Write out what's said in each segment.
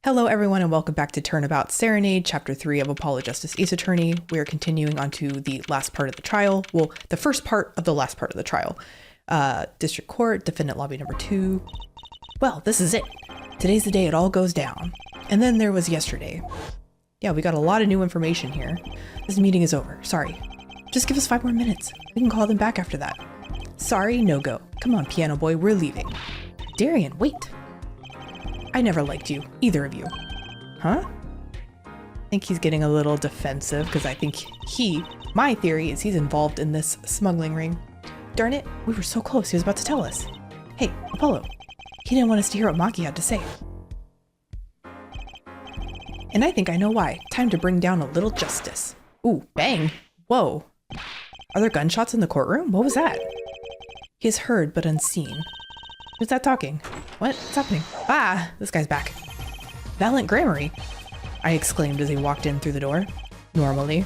Hello everyone and welcome back to Turnabout Serenade, Chapter 3 of Apollo Justice Ace Attorney. We are continuing on to the last part of the trial. Well, the first part of the last part of the trial. District Court, Defendant Lobby number 2. Well, this is it. Today's the day it all goes down. And then there was yesterday. Yeah, we got a lot of new information here. This meeting is over. Sorry. Just give us 5 more minutes. We can call them back after that. Sorry, no go. Come on, piano boy, we're leaving. Darian, wait. I never liked you, either of you. Huh? I think he's getting a little defensive because I think my theory is he's involved in this smuggling ring. Darn it, we were so close, he was about to tell us. Hey, Apollo, he didn't want us to hear what Machi had to say. And I think I know why. Time to bring down a little justice. Ooh, bang. Whoa. Are there gunshots in the courtroom? What was that? He is heard but unseen. Who's that talking? What's happening? Ah, this guy's back. Valiant Grammary, I exclaimed as he walked in through the door. Normally.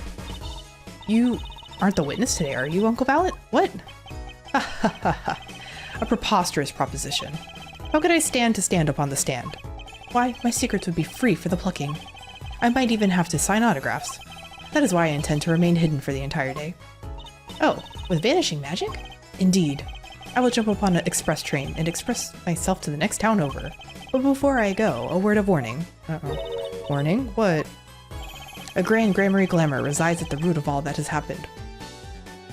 You aren't the witness today, are you, Uncle Valiant? What? Ha ha ha ha. A preposterous proposition. How could I stand to stand upon the stand? Why, my secrets would be free for the plucking. I might even have to sign autographs. That is why I intend to remain hidden for the entire day. Oh, with vanishing magic? Indeed. I will jump upon an express train and express myself to the next town over. But before I go, a word of warning. Uh-oh. Warning? What? A grand grammary glamour resides at the root of all that has happened.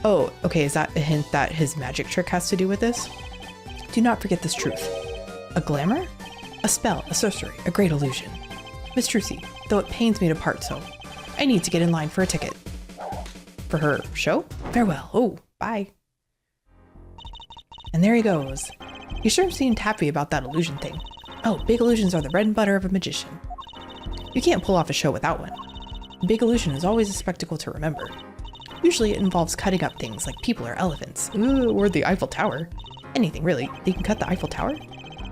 Oh, okay, is that a hint that his magic trick has to do with this? Do not forget this truth. A glamour? A spell, a sorcery, a great illusion. Miss Trucy, though it pains me to part so, I need to get in line for a ticket. For her show? Farewell. Oh, bye. And there he goes. He sure seemed happy about that illusion thing. Oh, big illusions are the bread and butter of a magician. You can't pull off a show without one. A big illusion is always a spectacle to remember. Usually it involves cutting up things like people or elephants. Ooh, or the Eiffel Tower. Anything really. They can cut the Eiffel Tower?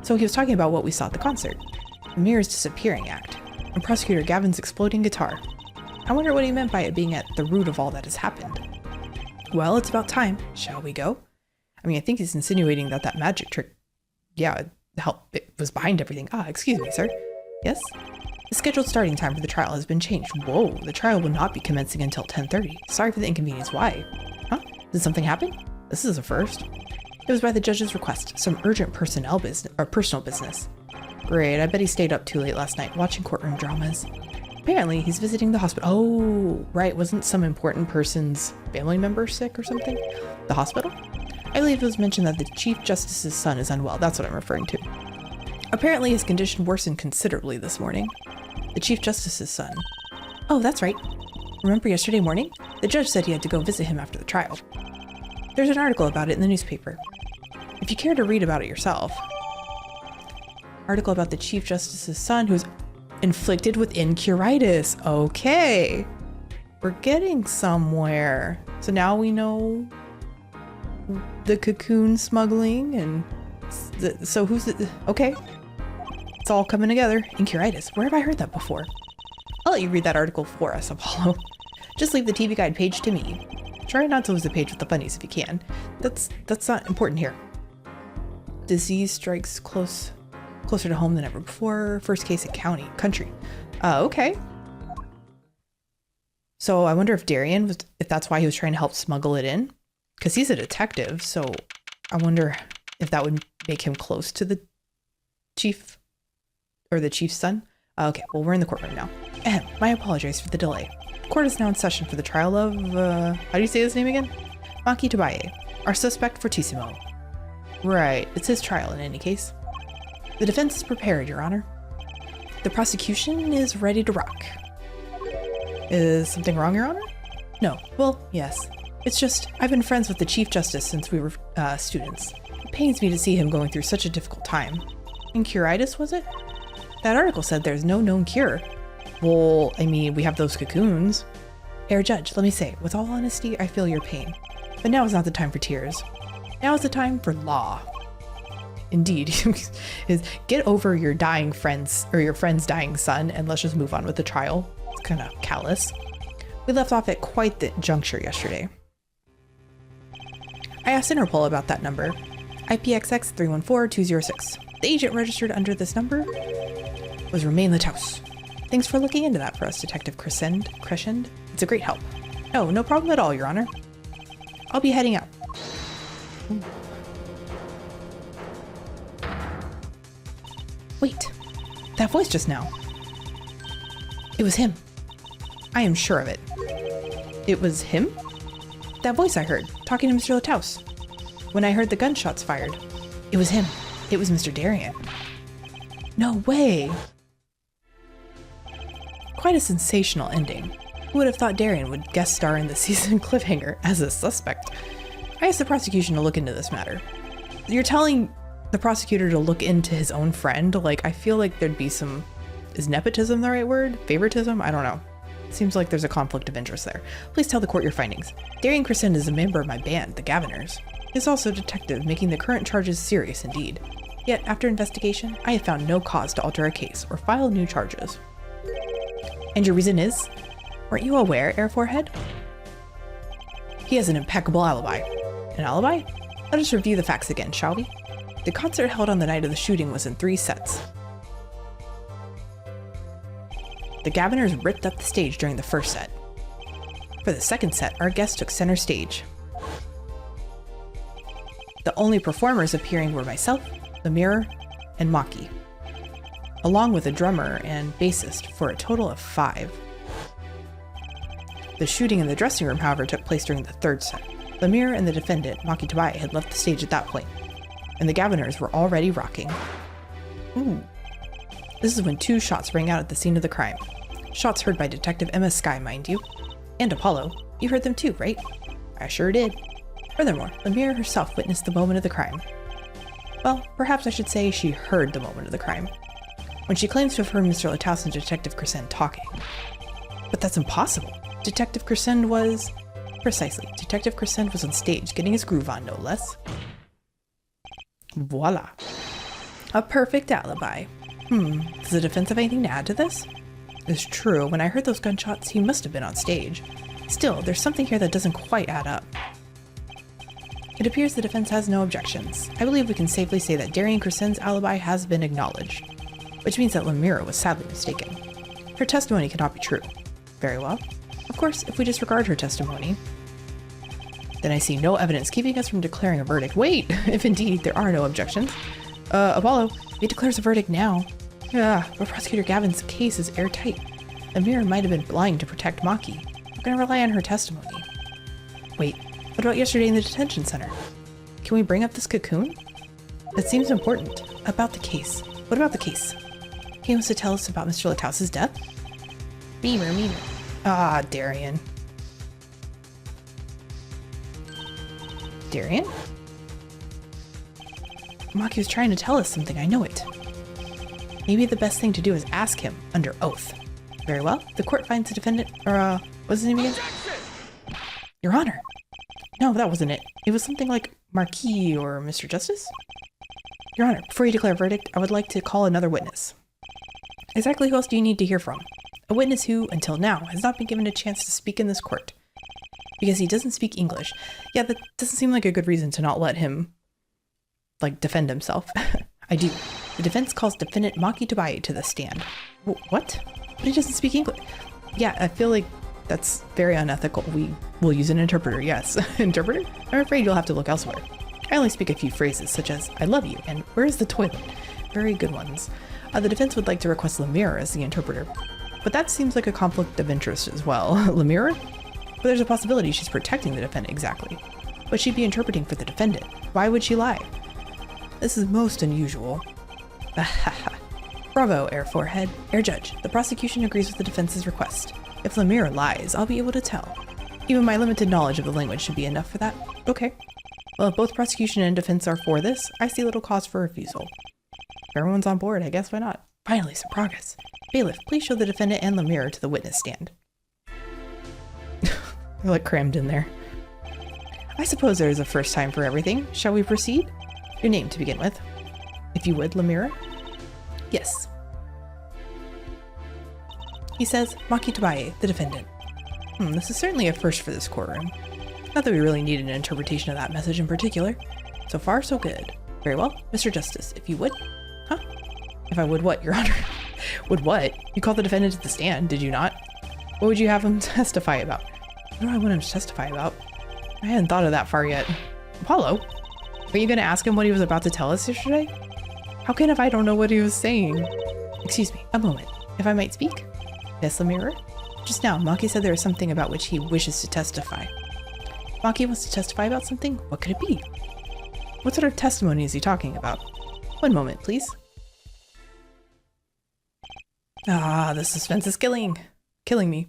So he was talking about what we saw at the concert. Amir's disappearing act. And Prosecutor Gavin's exploding guitar. I wonder what he meant by it being at the root of all that has happened. Well, it's about time. Shall we go? I mean, I think he's insinuating that magic trick, it was behind everything. Ah, excuse me, sir. Yes? The scheduled starting time for the trial has been changed. Whoa, the trial will not be commencing until 10:30. Sorry for the inconvenience. Why? Huh? Did something happen? This is a first. It was by the judge's request. Some urgent personal business. Great, I bet he stayed up too late last night watching courtroom dramas. Apparently, he's visiting the hospital. Oh, right. Wasn't some important person's family member sick or something? The hospital? I believe it was mentioned that the Chief Justice's son is unwell. That's what I'm referring to. Apparently his condition worsened considerably this morning. The Chief Justice's son. Oh, that's right. Remember yesterday morning? The judge said he had to go visit him after the trial. There's an article about it in the newspaper. If you care to read about it yourself. Article about the Chief Justice's son who's inflicted with incuritis. Okay. We're getting somewhere. So now we know the cocoon smuggling and so who's the okay, it's all coming together. Incuritis, where have I heard that before? I'll let you read that article for us, Apollo. Just leave the TV guide page to me. Try not to lose the page with the funnies if you can. That's not important here. Disease strikes closer to home than ever before. First case in country. Okay. So I wonder if if that's why he was trying to help smuggle it in. Because he's a detective, so I wonder if that would make him close to the chief or the chief's son. Okay, well, we're in the courtroom now. My apologies for the delay. Court is now in session for the trial of, how do you say his name again? Machi Tobaye, our suspect fortissimo. Right, it's his trial in any case. The defense is prepared, Your Honor. The prosecution is ready to rock. Is something wrong, Your Honor? No, well, yes. It's just, I've been friends with the Chief Justice since we were students. It pains me to see him going through such a difficult time. Incuritis, was it? That article said there's no known cure. Well, I mean, we have those cocoons. Herr Judge, let me say, with all honesty, I feel your pain. But now is not the time for tears. Now is the time for law. Indeed, is get over your dying friends or your friend's dying son and let's just move on with the trial. It's kind of callous. We left off at quite the juncture yesterday. I asked Interpol about that number, IPXX 314206. The agent registered under this number? was Romain Lataus. Thanks for looking into that for us, Detective Crescend. It's a great help. Oh, no problem at all, Your Honor. I'll be heading out. Ooh. Wait, that voice just now. It was him. I am sure of it. It was him? That voice I heard, talking to Mr. Lataus. When I heard the gunshots fired, it was him. It was Mr. Darien. No way. Quite a sensational ending. Who would have thought Darien would guest star in the season cliffhanger as a suspect? I asked the prosecution to look into this matter. You're telling the prosecutor to look into his own friend? Like, I feel like there'd be some... Is nepotism the right word? Favoritism? I don't know. Seems like there's a conflict of interest there. Please tell the court your findings. Darien Crescend is a member of my band, the Gaviners. He is also a detective, making the current charges serious indeed. Yet, after investigation, I have found no cause to alter a case or file new charges. And your reason is? Weren't you aware, Air Forehead? He has an impeccable alibi. An alibi? Let us review the facts again, shall we? The concert held on the night of the shooting was in 3 sets. The Gaviners ripped up the stage during the first set. For the second set, our guest took center stage. The only performers appearing were myself, Lamiroir, and Machi, along with a drummer and bassist for a total of 5. The shooting in the dressing room, however, took place during the third set. Lamiroir and the defendant, Machi Tobaye, had left the stage at that point, and the Gaviners were already rocking. Ooh. This is when 2 shots rang out at the scene of the crime. Shots heard by Detective Emma Skye, mind you. And Apollo. You heard them too, right? I sure did. Furthermore, Lamiroir herself witnessed the moment of the crime. Well, perhaps I should say she heard the moment of the crime, when she claims to have heard Mr. Lataus and Detective Crescend talking. But that's impossible. Detective Crescend was... Precisely. Detective Crescend was on stage, getting his groove on, no less. Voila. A perfect alibi. Does the defense have anything to add to this? It's true, when I heard those gunshots, he must have been on stage. Still, there's something here that doesn't quite add up. It appears the defense has no objections. I believe we can safely say that Darien Crescend's alibi has been acknowledged, which means that Lamiroir was sadly mistaken. Her testimony cannot be true. Very well. Of course, if we disregard her testimony, then I see no evidence keeping us from declaring a verdict. Wait, if indeed there are no objections. Apollo, if he declares a verdict now. But Prosecutor Gavin's case is airtight. Lamiroir might have been lying to protect Machi. I'm gonna rely on her testimony. Wait, what about yesterday in the detention center? Can we bring up this cocoon? That seems important. About the case. What about the case? He wants to tell us about Mr. Lataus' death? Beamer. Ah, Darien. Darien? Machi was trying to tell us something, I know it. Maybe the best thing to do is ask him under oath. Very well. The court finds the defendant, or what's his name again? Your Honor. No, that wasn't it. It was something like Marquis or Mr. Justice? Your Honor, before you declare a verdict, I would like to call another witness. Exactly who else do you need to hear from? A witness who, until now, has not been given a chance to speak in this court. Because he doesn't speak English. Yeah, that doesn't seem like a good reason to not let him, like, defend himself. I do. The defense calls defendant Machi Tobaye to the stand. What? But he doesn't speak English. Yeah, I feel like that's very unethical. We will use an interpreter, yes. Interpreter? I'm afraid you'll have to look elsewhere. I only speak a few phrases, such as, I love you, and where is the toilet? Very good ones. The defense would like to request Lamiroir as the interpreter. But that seems like a conflict of interest as well. Lamiroir? But there's a possibility she's protecting the defendant exactly. But she'd be interpreting for the defendant. Why would she lie? This is most unusual. Bravo, Air Forehead. Air Judge, the prosecution agrees with the defense's request. If Lamiroir lies, I'll be able to tell. Even my limited knowledge of the language should be enough for that. Okay. Well, if both prosecution and defense are for this, I see little cause for refusal. If everyone's on board, I guess why not? Finally, some progress. Bailiff, please show the defendant and Lamiroir to the witness stand. They're like crammed in there. I suppose there is a first time for everything. Shall we proceed? Your name to begin with. If you would, Lamiroir. Yes. He says, Machi Tobaye, the defendant. This is certainly a first for this courtroom. Not that we really need an interpretation of that message in particular. So far, so good. Very well. Mr. Justice, if you would. Huh? If I would what, Your Honor? Would what? You called the defendant to the stand, did you not? What would you have him testify about? What do I want him to testify about? I hadn't thought of that far yet. Apollo? Were you going to ask him what he was about to tell us yesterday? How can if I don't know what he was saying? Excuse me, a moment. If I might speak? Yes, Lamiroir? Just now, Machi said there is something about which he wishes to testify. Machi wants to testify about something? What could it be? What sort of testimony is he talking about? One moment, please. Ah, the suspense is killing me.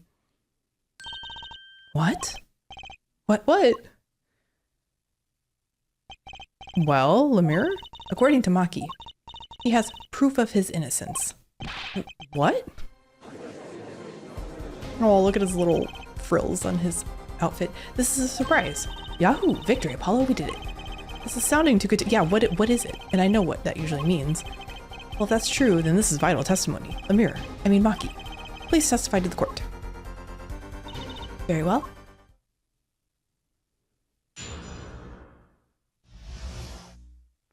What? What? Well, Lamiroir, according to Machi, he has proof of his innocence. What? Oh, look at his little frills on his outfit. This is a surprise. Yahoo! Victory, Apollo, we did it. This is sounding too good to— yeah, what is it? And I know what that usually means. Well, if that's true, then this is vital testimony. Machi, please testify to the court. Very well.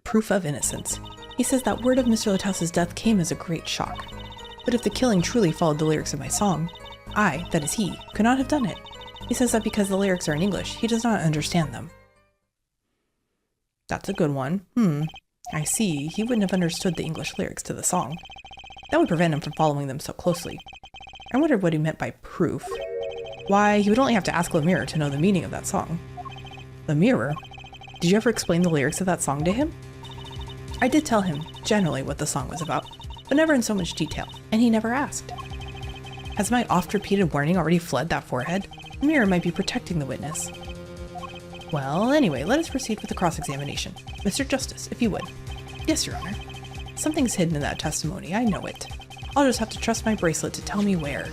Proof of innocence. He says that word of Mr. Latouse's death came as a great shock. But if the killing truly followed the lyrics of my song, I, that is he, could not have done it. He says that because the lyrics are in English, he does not understand them. That's a good one. I see. He wouldn't have understood the English lyrics to the song. That would prevent him from following them so closely. I wondered what he meant by proof. Why, he would only have to ask Lamiroir to know the meaning of that song. Lamiroir? Did you ever explain the lyrics of that song to him? I did tell him generally what the song was about, but never in so much detail, and he never asked. Has my oft-repeated warning already fled that forehead? Lamiroir might be protecting the witness. Well, anyway, let us proceed with the cross-examination. Mr. Justice, if you would. Yes, Your Honor. Something's hidden in that testimony, I know it. I'll just have to trust my bracelet to tell me where.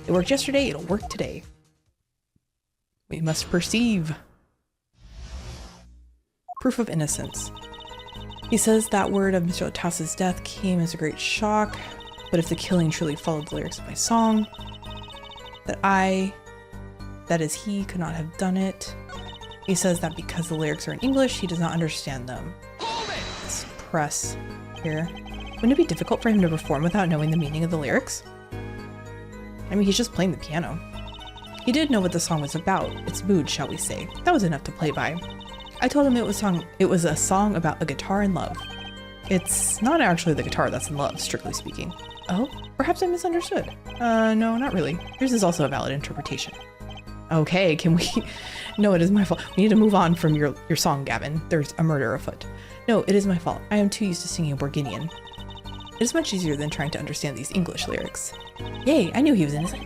It worked yesterday, it'll work today. We must perceive. Proof of innocence. He says that word of Mr. Latouse's death came as a great shock, but if the killing truly followed the lyrics of my song, that I, that is he, could not have done it. He says that because the lyrics are in English, he does not understand them. Let's press here. Wouldn't it be difficult for him to perform without knowing the meaning of the lyrics? I mean, he's just playing the piano. He did know what the song was about, its mood, shall we say. That was enough to play by. I told him it was a song about a guitar and love. It's not actually the guitar that's in love, strictly speaking. Oh, perhaps I misunderstood. No, not really. Yours is also a valid interpretation. Okay, can we— No, it is my fault. We need to move on from your song, Gavin. There's a murder afoot. No, it is my fault. I am too used to singing Borginian. It is much easier than trying to understand these English lyrics. Yay, I knew he was innocent.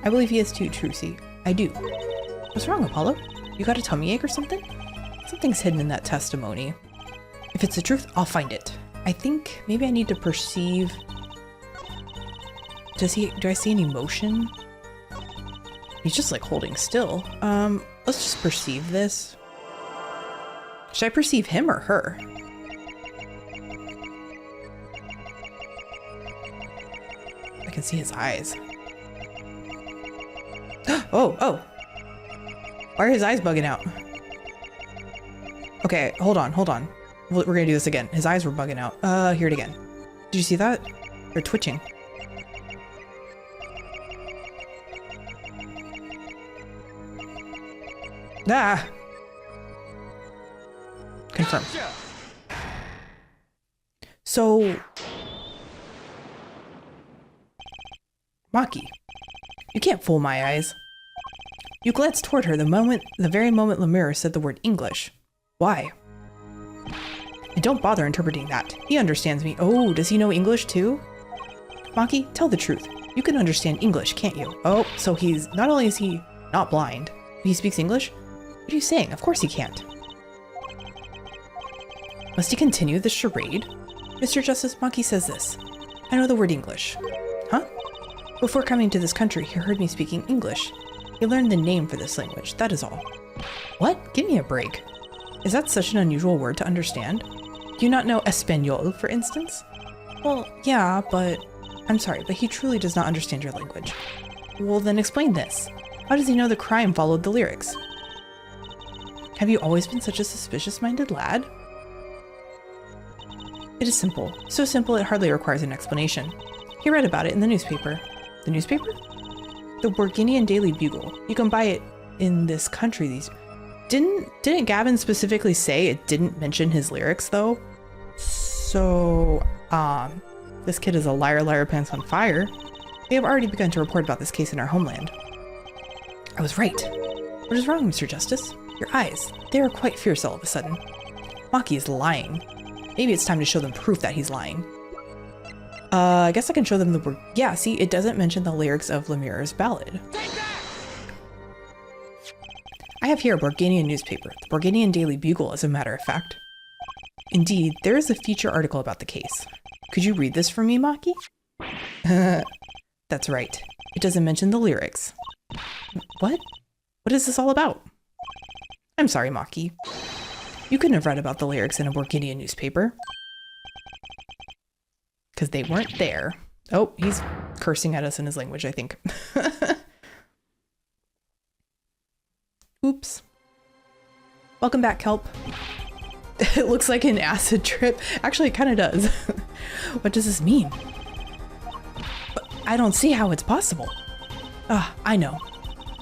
I believe he is too, Trucy. I do. What's wrong, Apollo? You got a tummy ache or something? Something's hidden in that testimony. If it's the truth, I'll find it. I think maybe I need to perceive— do I see any motion? He's just like holding still. Let's just perceive this. Should I perceive him or her? I can see his eyes. Oh! Why are his eyes bugging out? Okay, hold on. We're gonna do this again. His eyes were bugging out. Hear it again. Did you see that? They're twitching. Ah! Confirm. So, Machi, you can't fool my eyes. You glanced toward her the very moment Lamiroir said the word English. Why? And don't bother interpreting that. He understands me. Oh, does he know English too? Machi, tell the truth. You can understand English, can't you? Oh, so not only is he not blind, but he speaks English? What are you saying? Of course he can't. Must he continue the charade? Mr. Justice, Machi says this. I know the word English. Huh? Before coming to this country, he heard me speaking English. He learned the name for this language, that is all. What? Give me a break. Is that such an unusual word to understand? Do you not know Espanol, for instance? Well, yeah, but— I'm sorry, but he truly does not understand your language. Well, then explain this. How does he know the crime followed the lyrics? Have you always been such a suspicious-minded lad? It is simple. So simple it hardly requires an explanation. He read about it in the newspaper. The newspaper? The Borginian Daily Bugle. You can buy it in this country these... Didn't Gavin specifically say it didn't mention his lyrics, though? So, this kid is a liar, liar, pants on fire. They have already begun to report about this case in our homeland. I was right. What is wrong, Mr. Justice? Your eyes. They are quite fierce all of a sudden. Machi is lying. Maybe it's time to show them proof that he's lying. I guess I can show them the word. Yeah, see, it doesn't mention the lyrics of Lamiroir's ballad. I have here a Borginian newspaper, the Borginian Daily Bugle, as a matter of fact. Indeed, there is a feature article about the case. Could you read this for me, Machi? That's right. It doesn't mention the lyrics. What? What is this all about? I'm sorry, Machi. You couldn't have read about the lyrics in a Borginian newspaper. Because they weren't there. Oh, he's cursing at us in his language, I think. Oops. Welcome back, Kelp. It looks like an acid trip. Actually, it kind of does. What does this mean? But I don't see how it's possible. Ah, I know.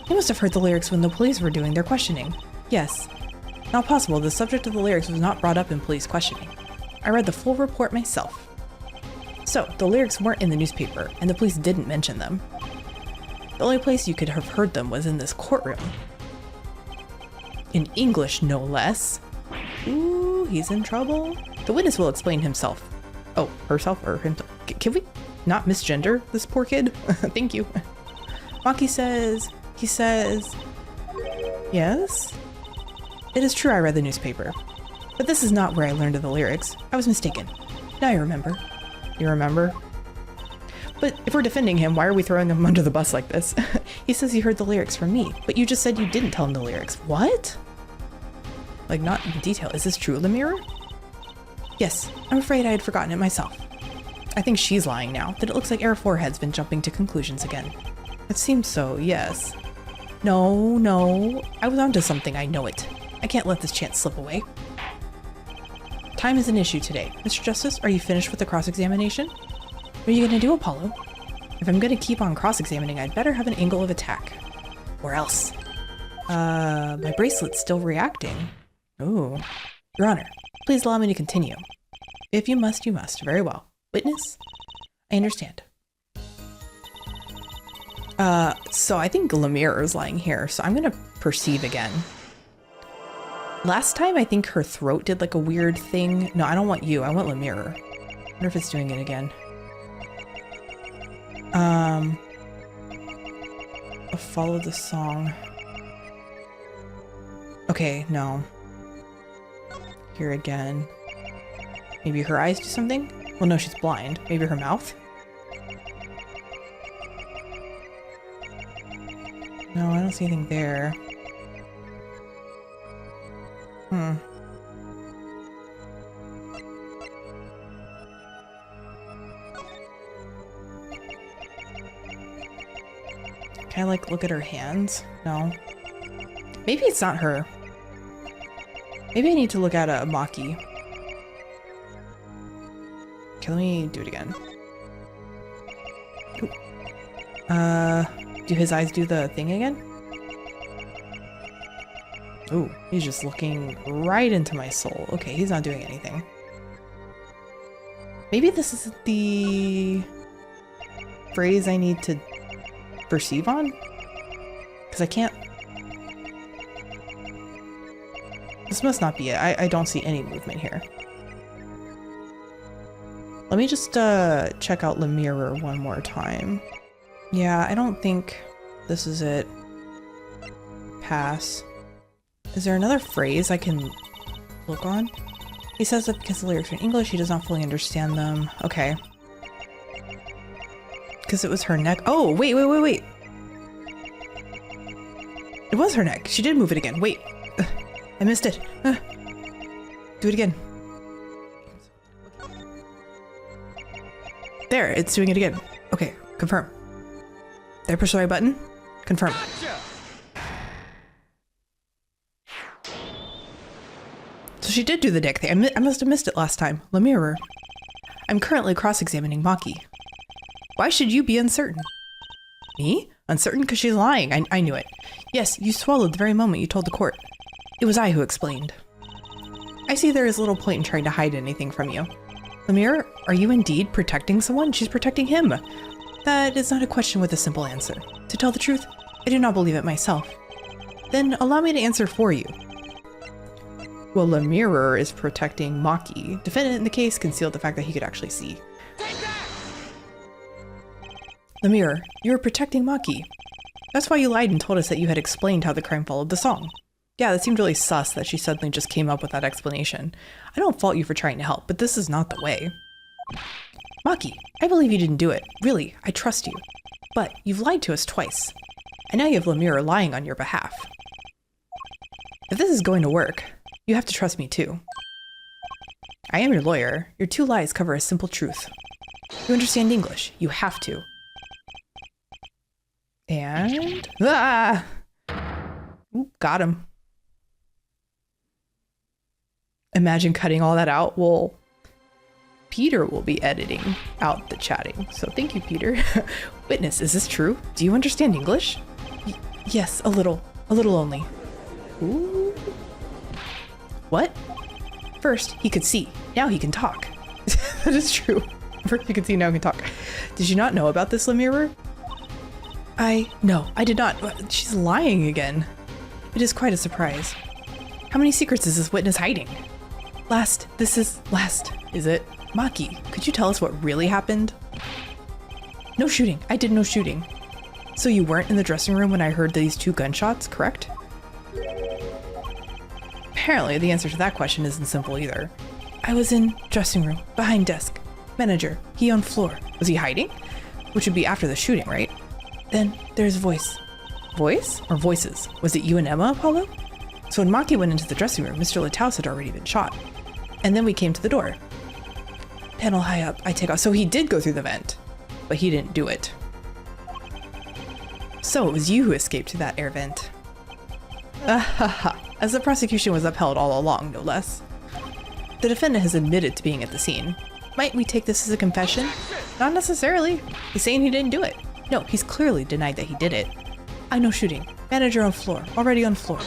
You must have heard the lyrics when the police were doing their questioning. Yes. Not possible. The subject of the lyrics was not brought up in police questioning. I read the full report myself. So, the lyrics weren't in the newspaper, and the police didn't mention them. The only place you could have heard them was in this courtroom. In English, no less. Ooh, he's in trouble. The witness will explain himself. Oh, herself or himself. Can we not misgender this poor kid? Thank you. Machi says, he says, yes? It is true I read the newspaper, but this is not where I learned of the lyrics. I was mistaken. Now I remember. You remember? But if we're defending him, why are we throwing him under the bus like this? He says he heard the lyrics from me, but you just said you didn't tell him the lyrics. What? Like, not in detail. Is this true, Lamiroir? Yes, I'm afraid I had forgotten it myself. I think she's lying now, that it looks like Air Forehead's been jumping to conclusions again. It seems so, yes. No, I was onto something, I know it. I can't let this chance slip away. Time is an issue today. Mr. Justice, are you finished with the cross-examination? What are you gonna do, Apollo? If I'm gonna keep on cross-examining, I'd better have an angle of attack. Or else. My bracelet's still reacting. Ooh. Your Honor, please allow me to continue. If you must, you must. Very well. Witness? I understand. So I think Lamiroir is lying here, so I'm gonna perceive again. Last time, I think her throat did like a weird thing. No, I don't want you. I want Lamiroir. I wonder if it's doing it again. I'll follow the song. Okay, no. Here again. Maybe her eyes do something? Well, no, she's blind. Maybe her mouth? No, I don't see anything there. Can I like look at her hands? No. Maybe it's not her. Maybe I need to look at a Machi. Okay, let me do it again. Ooh. Do his eyes do the thing again? Ooh, he's just looking right into my soul. Okay, he's not doing anything. Maybe this is the phrase I need to perceive on? Because I can't... This must not be it. I don't see any movement here. Let me just check out Lamiroir one more time. Yeah, I don't think this is it. Pass. Is there another phrase I can look on? He says that because the lyrics are in English, he does not fully understand them. Okay. Because it was her neck. Oh, wait. It was her neck. She did move it again. Wait. I missed it. Do it again. There, it's doing it again. Okay, confirm. Did I push the right button? Confirm. Gotcha. So she did do the neck thing. I must have missed it last time. Lamiroir. I'm currently cross-examining Machi. Why should you be uncertain? Me? Uncertain because she's lying. I knew it. Yes, you swallowed the very moment you told the court. It was I who explained. I see there is little point in trying to hide anything from you. Lamiroir, are you indeed protecting someone? She's protecting him. That is not a question with a simple answer. To tell the truth, I do not believe it myself. Then allow me to answer for you. Well, Lamiroir is protecting Machi. Defendant in the case concealed the fact that he could actually see. Lamiroir, you were protecting Machi. That's why you lied and told us that you had explained how the crime followed the song. Yeah, that seemed really sus that she suddenly just came up with that explanation. I don't fault you for trying to help, but this is not the way. Machi, I believe you didn't do it. Really, I trust you. But you've lied to us twice. And now you have Lamiroir lying on your behalf. If this is going to work, you have to trust me too. I am your lawyer. Your two lies cover a simple truth. You understand English. You have to. And... ah! Ooh, got him. Imagine cutting all that out. Well, Peter will be editing out the chatting. So thank you, Peter. Witness, is this true? Do you understand English? Yes, a little only. Ooh. What? First, he could see. Now he can talk. That is true. First he could see, now he can talk. Did you not know about this, Lamiroir? No, I did not. She's lying again. It is quite a surprise. How many secrets is this witness hiding? This is last. Is it? Machi, could you tell us what really happened? No shooting. I did no shooting. So you weren't in the dressing room when I heard these 2 gunshots, correct? Apparently, the answer to that question isn't simple either. I was in dressing room, behind desk. Manager, he on floor. Was he hiding? Which would be after the shooting, right? Then there's voice. Voice? Or voices? Was it you and Emma, Apollo? So when Machi went into the dressing room, Mr. Lataus had already been shot. And then we came to the door. Panel high up, I take off. So he did go through the vent, but he didn't do it. So it was you who escaped to that air vent. As the prosecution was upheld all along, no less. The defendant has admitted to being at the scene. Might we take this as a confession? Not necessarily. He's saying he didn't do it. No, he's clearly denied that he did it. I know shooting. Manager on floor. Already on floor.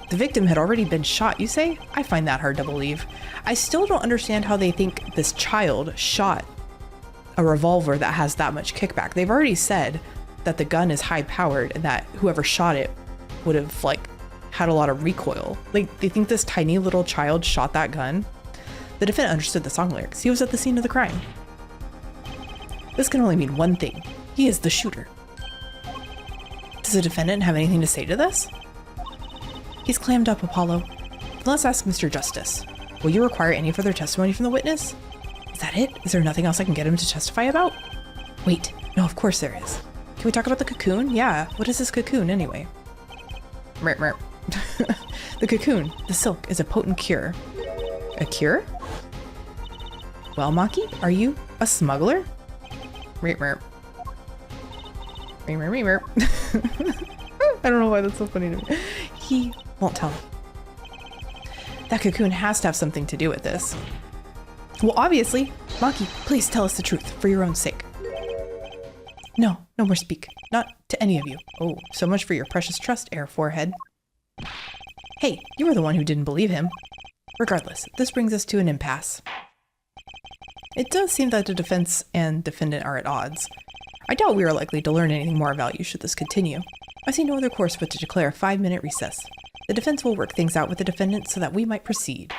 The victim had already been shot, you say? I find that hard to believe. I still don't understand how they think this child shot a revolver that has that much kickback. They've already said that the gun is high powered and that whoever shot it would have had a lot of recoil. They think this tiny little child shot that gun. The defendant understood the song lyrics. He was at the scene of the crime. This can only mean one thing. He is the shooter. Does the defendant have anything to say to this? He's clammed up, Apollo. Let's ask Mr. Justice. Will you require any further testimony from the witness? Is that it? Is there nothing else I can get him to testify about? Wait, no, of course there is. Can we talk about the cocoon? Yeah, what is this cocoon anyway? Merp, merp. The cocoon, the silk, is a potent cure. A cure? Well, Machi, are you a smuggler? Merp, merp. Merp, merp, merp. I don't know why that's so funny to me. He won't tell me. That cocoon has to have something to do with this. Well, obviously. Machi, please tell us the truth for your own sake. No, no more speak. Not to any of you. Oh, so much for your precious trust, Air Forehead. Hey, you were the one who didn't believe him. Regardless, this brings us to an impasse. It does seem that the defense and defendant are at odds. I doubt we are likely to learn anything more about you should this continue. I see no other course but to declare a 5-minute recess. The defense will work things out with the defendant so that we might proceed.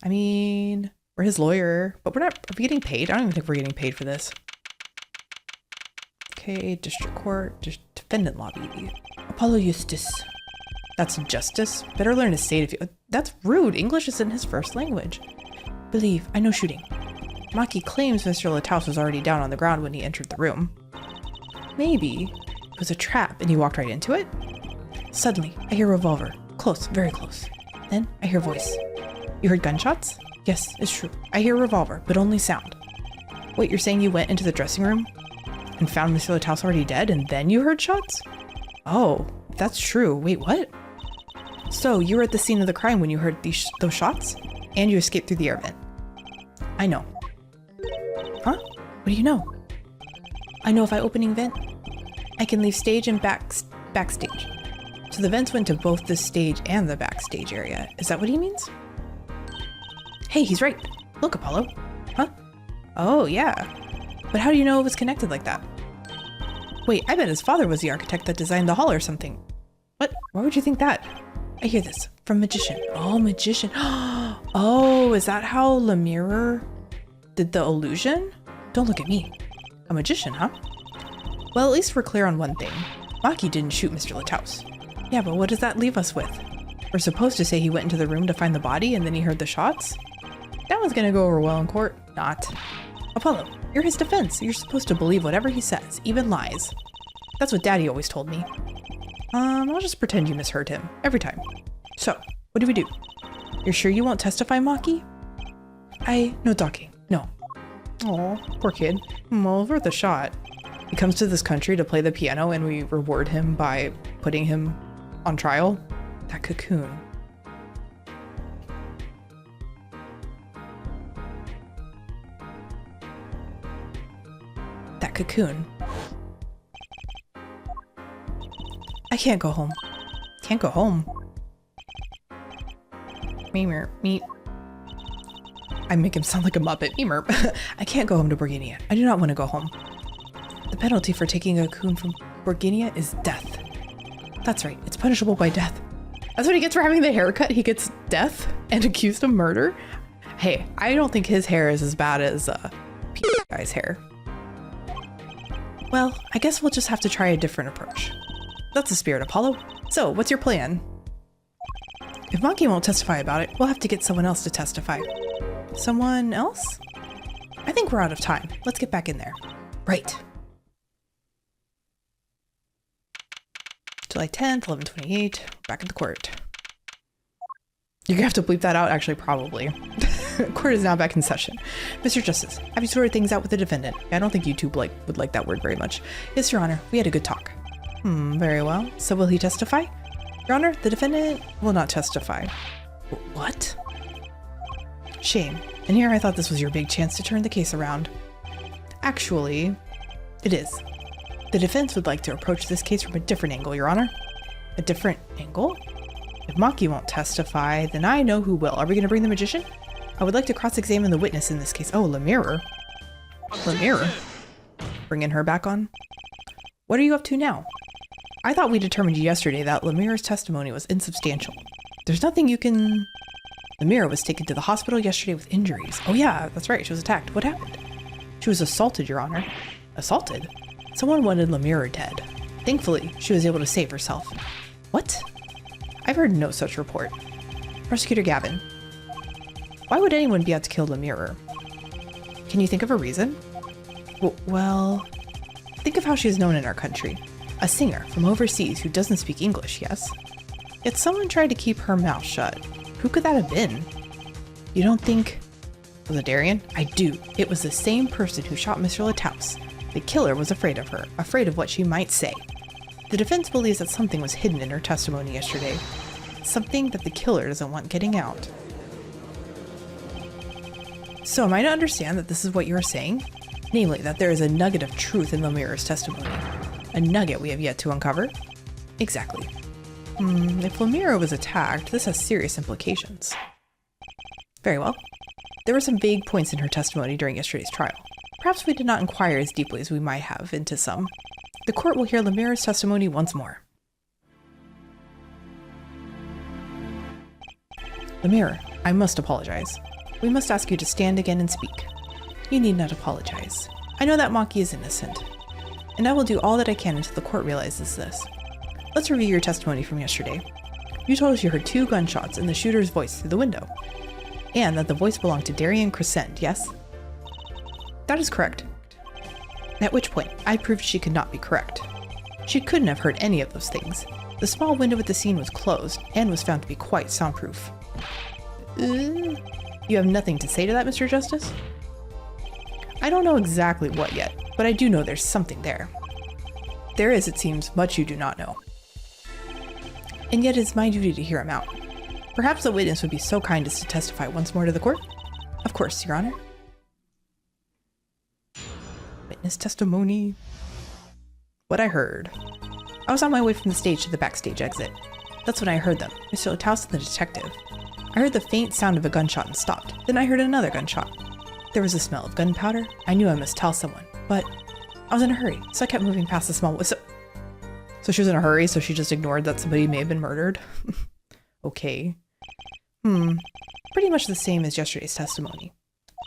I mean, we're his lawyer, but are we getting paid? I don't even think we're getting paid for this. Okay, district court, defendant lobby. Apollo Eustace. That's justice. Better learn to say it if you... That's rude. English isn't his first language. Believe, I know shooting. Machi claims Mr. Lataus was already down on the ground when he entered the room. Maybe it was a trap and he walked right into it? Suddenly, I hear a revolver. Close, very close. Then I hear a voice. You heard gunshots? Yes, it's true. I hear a revolver, but only sound. Wait, you're saying you went into the dressing room and found Mr. Lataus already dead and then you heard shots? Oh, that's true. Wait, what? So you were at the scene of the crime when you heard those shots? And you escaped through the air vent. I know. Huh? What do you know? I know if I opening vent, I can leave stage and backstage. So the vents went to both the stage and the backstage area. Is that what he means? Hey, he's right. Look, Apollo. Huh? Oh, yeah. But how do you know it was connected like that? Wait, I bet his father was the architect that designed the hall or something. What? Why would you think that? I hear this from Magician. Oh, Magician. Oh, is that how Lamiroir did the illusion? Don't look at me. A magician, huh? Well, at least we're clear on one thing. Machi didn't shoot Mr. Lataus. Yeah, but what does that leave us with? We're supposed to say he went into the room to find the body and then he heard the shots? That one's gonna go over well in court. Not. Apollo, you're his defense. You're supposed to believe whatever he says, even lies. That's what Daddy always told me. I'll just pretend you misheard him. Every time. So, what do we do? You're sure you won't testify, Machi? No talking. No. Aw, poor kid. Well, worth a shot. He comes to this country to play the piano and we reward him by putting him on trial. That cocoon. That cocoon. I can't go home. Can't go home. Memer, meep. I make him sound like a Muppet. Memer. I can't go home to Borginia. I do not want to go home. The penalty for taking a cocoon from Borginia is death. That's right. It's punishable by death. That's what he gets for having the haircut. He gets death and accused of murder. Hey, I don't think his hair is as bad as guy's hair. Well, I guess we'll just have to try a different approach. That's the spirit, Apollo. So, what's your plan? If Machi won't testify about it, we'll have to get someone else to testify. Someone else? I think we're out of time. Let's get back in there. Right. July 10th, 11:28. Back in the court. You're gonna have to bleep that out, actually, probably. Court is now back in session. Mr. Justice, have you sorted things out with the defendant? I don't think YouTube would like that word very much. Yes, Your Honor. We had a good talk. Very well. So will he testify? Your Honor, the defendant will not testify. What? Shame. And here I thought this was your big chance to turn the case around. Actually, it is. The defense would like to approach this case from a different angle, Your Honor. A different angle? If Machi won't testify, then I know who will. Are we going to bring the magician? I would like to cross-examine the witness in this case. Oh, Lamiroir. Lamiroir? Bringing her back on? What are you up to now? I thought we determined yesterday that Lamiroir's testimony was insubstantial. There's nothing you can... Lamiroir was taken to the hospital yesterday with injuries. Oh yeah, that's right, she was attacked. What happened? She was assaulted, Your Honor. Assaulted? Someone wanted Lamiroir dead. Thankfully, she was able to save herself. What? I've heard no such report. Prosecutor Gavin. Why would anyone be out to kill Lamiroir? Can you think of a reason? Well, think of how she is known in our country. A singer from overseas who doesn't speak English, yes? Yet someone tried to keep her mouth shut. Who could that have been? You don't think... Was it Darian? I do. It was the same person who shot Mr. Lataus. The killer was afraid of her, afraid of what she might say. The defense believes that something was hidden in her testimony yesterday. Something that the killer doesn't want getting out. So am I to understand that this is what you are saying? Namely, that there is a nugget of truth in Lamiroir's testimony. A nugget we have yet to uncover? Exactly. If Lamiroir was attacked, this has serious implications. Very well. There were some vague points in her testimony during yesterday's trial. Perhaps we did not inquire as deeply as we might have into some. The court will hear Lamiroir's testimony once more. Lamiroir, I must apologize. We must ask you to stand again and speak. You need not apologize. I know that Machi is innocent, and I will do all that I can until the court realizes this. Let's review your testimony from yesterday. You told us you heard 2 gunshots and the shooter's voice through the window, and that the voice belonged to Darian Crescent, yes? That is correct. At which point, I proved she could not be correct. She couldn't have heard any of those things. The small window at the scene was closed and was found to be quite soundproof. You have nothing to say to that, Mr. Justice? I don't know exactly what yet, but I do know there's something there. There is, it seems, much you do not know. And yet it is my duty to hear him out. Perhaps the witness would be so kind as to testify once more to the court? Of course, Your Honor. Witness testimony. What I heard. I was on my way from the stage to the backstage exit. That's when I heard them, Mr. Lataus and the detective. I heard the faint sound of a gunshot and stopped. Then I heard another gunshot. There was a smell of gunpowder. I knew I must tell someone, but I was in a hurry, so I kept moving past the small... So she was in a hurry, so she just ignored that somebody may have been murdered? Okay. Pretty much the same as yesterday's testimony.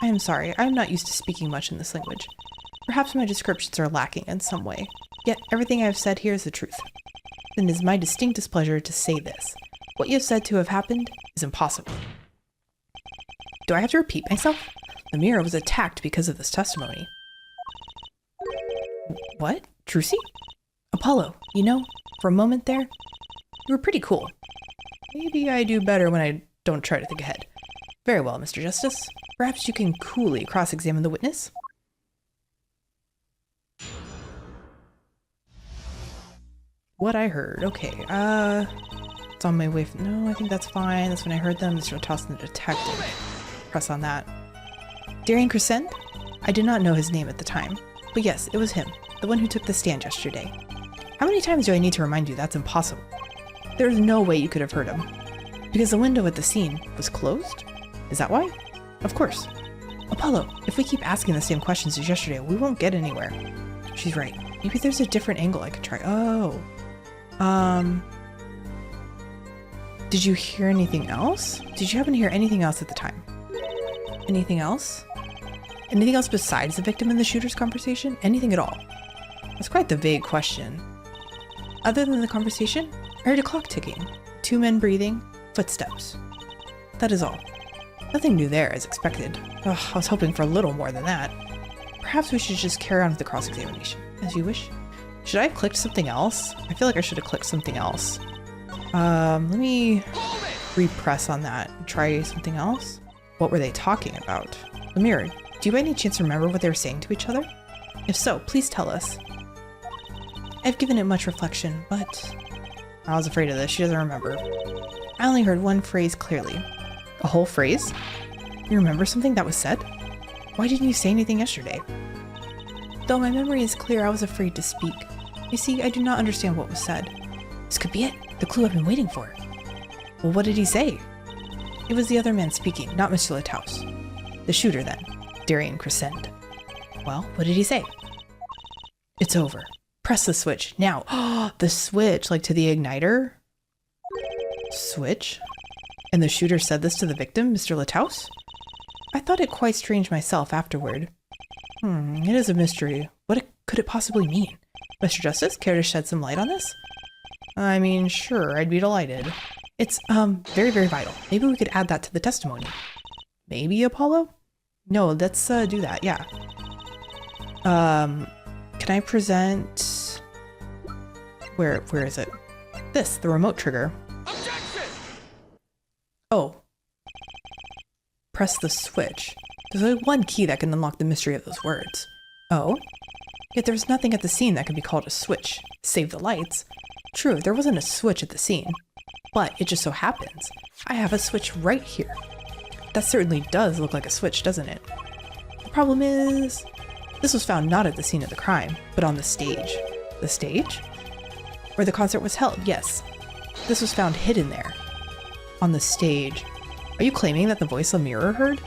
I am sorry, I am not used to speaking much in this language. Perhaps my descriptions are lacking in some way. Yet everything I have said here is the truth. Then it is my distinct displeasure to say this. What you have said to have happened is impossible. Do I have to repeat myself? Lamiroir was attacked because of this testimony. What? Trucy? Apollo, you know, for a moment there, you were pretty cool. Maybe I do better when I don't try to think ahead. Very well, Mr. Justice. Perhaps you can coolly cross-examine the witness? What I heard. Okay, it's on my way from... No, I think that's fine. That's when I heard them. Mr. Lataus and the detective. Press on that. Darian Crescent? I did not know his name at the time. But yes, it was him. The one who took the stand yesterday. How many times do I need to remind you that's impossible? There is no way you could have heard him. Because the window at the scene was closed? Is that why? Of course. Apollo, if we keep asking the same questions as yesterday, we won't get anywhere. She's right. Maybe there's a different angle I could try. Oh. Did you hear anything else? Did you happen to hear anything else at the time? Anything else? Anything else besides the victim and the shooter's conversation? Anything at all? That's quite the vague question. Other than the conversation, I heard a clock ticking, 2 men breathing, footsteps. That is all. Nothing new there, as expected. Ugh, I was hoping for a little more than that. Perhaps we should just carry on with the cross-examination. As you wish. Should I have clicked something else? I feel like I should have clicked something else. Let me repress on that and try something else. What were they talking about? Lamiroir, do you by any chance remember what they were saying to each other? If so, please tell us. I've given it much reflection, but... I was afraid of this. She doesn't remember. I only heard one phrase clearly. A whole phrase? You remember something that was said? Why didn't you say anything yesterday? Though my memory is clear, I was afraid to speak. You see, I do not understand what was said. This could be it. The clue I've been waiting for. Well, what did he say? It was the other man speaking, not Mr. Lataus. The shooter, then. Darian Crescent. Well, what did he say? It's over. Press the switch, now. The switch, like to the igniter? Switch? And the shooter said this to the victim, Mr. Lataus? I thought it quite strange myself afterward. It is a mystery. What could it possibly mean? Mr. Justice, care to shed some light on this? I mean, sure, I'd be delighted. It's, very, very vital. Maybe we could add that to the testimony. Maybe, Apollo? No, let's, do that, yeah. Can I present... Where is it? This, the remote trigger. Objection! Oh. Press the switch. There's only one key that can unlock the mystery of those words. Oh? Yet there's nothing at the scene that can be called a switch. Save the lights. True, there wasn't a switch at the scene. But it just so happens, I have a switch right here. That certainly does look like a switch, doesn't it? The problem is... This was found not at the scene of the crime, but on the stage. The stage? Where the concert was held, yes. This was found hidden there. On the stage. Are you claiming that the voice Lamiroir heard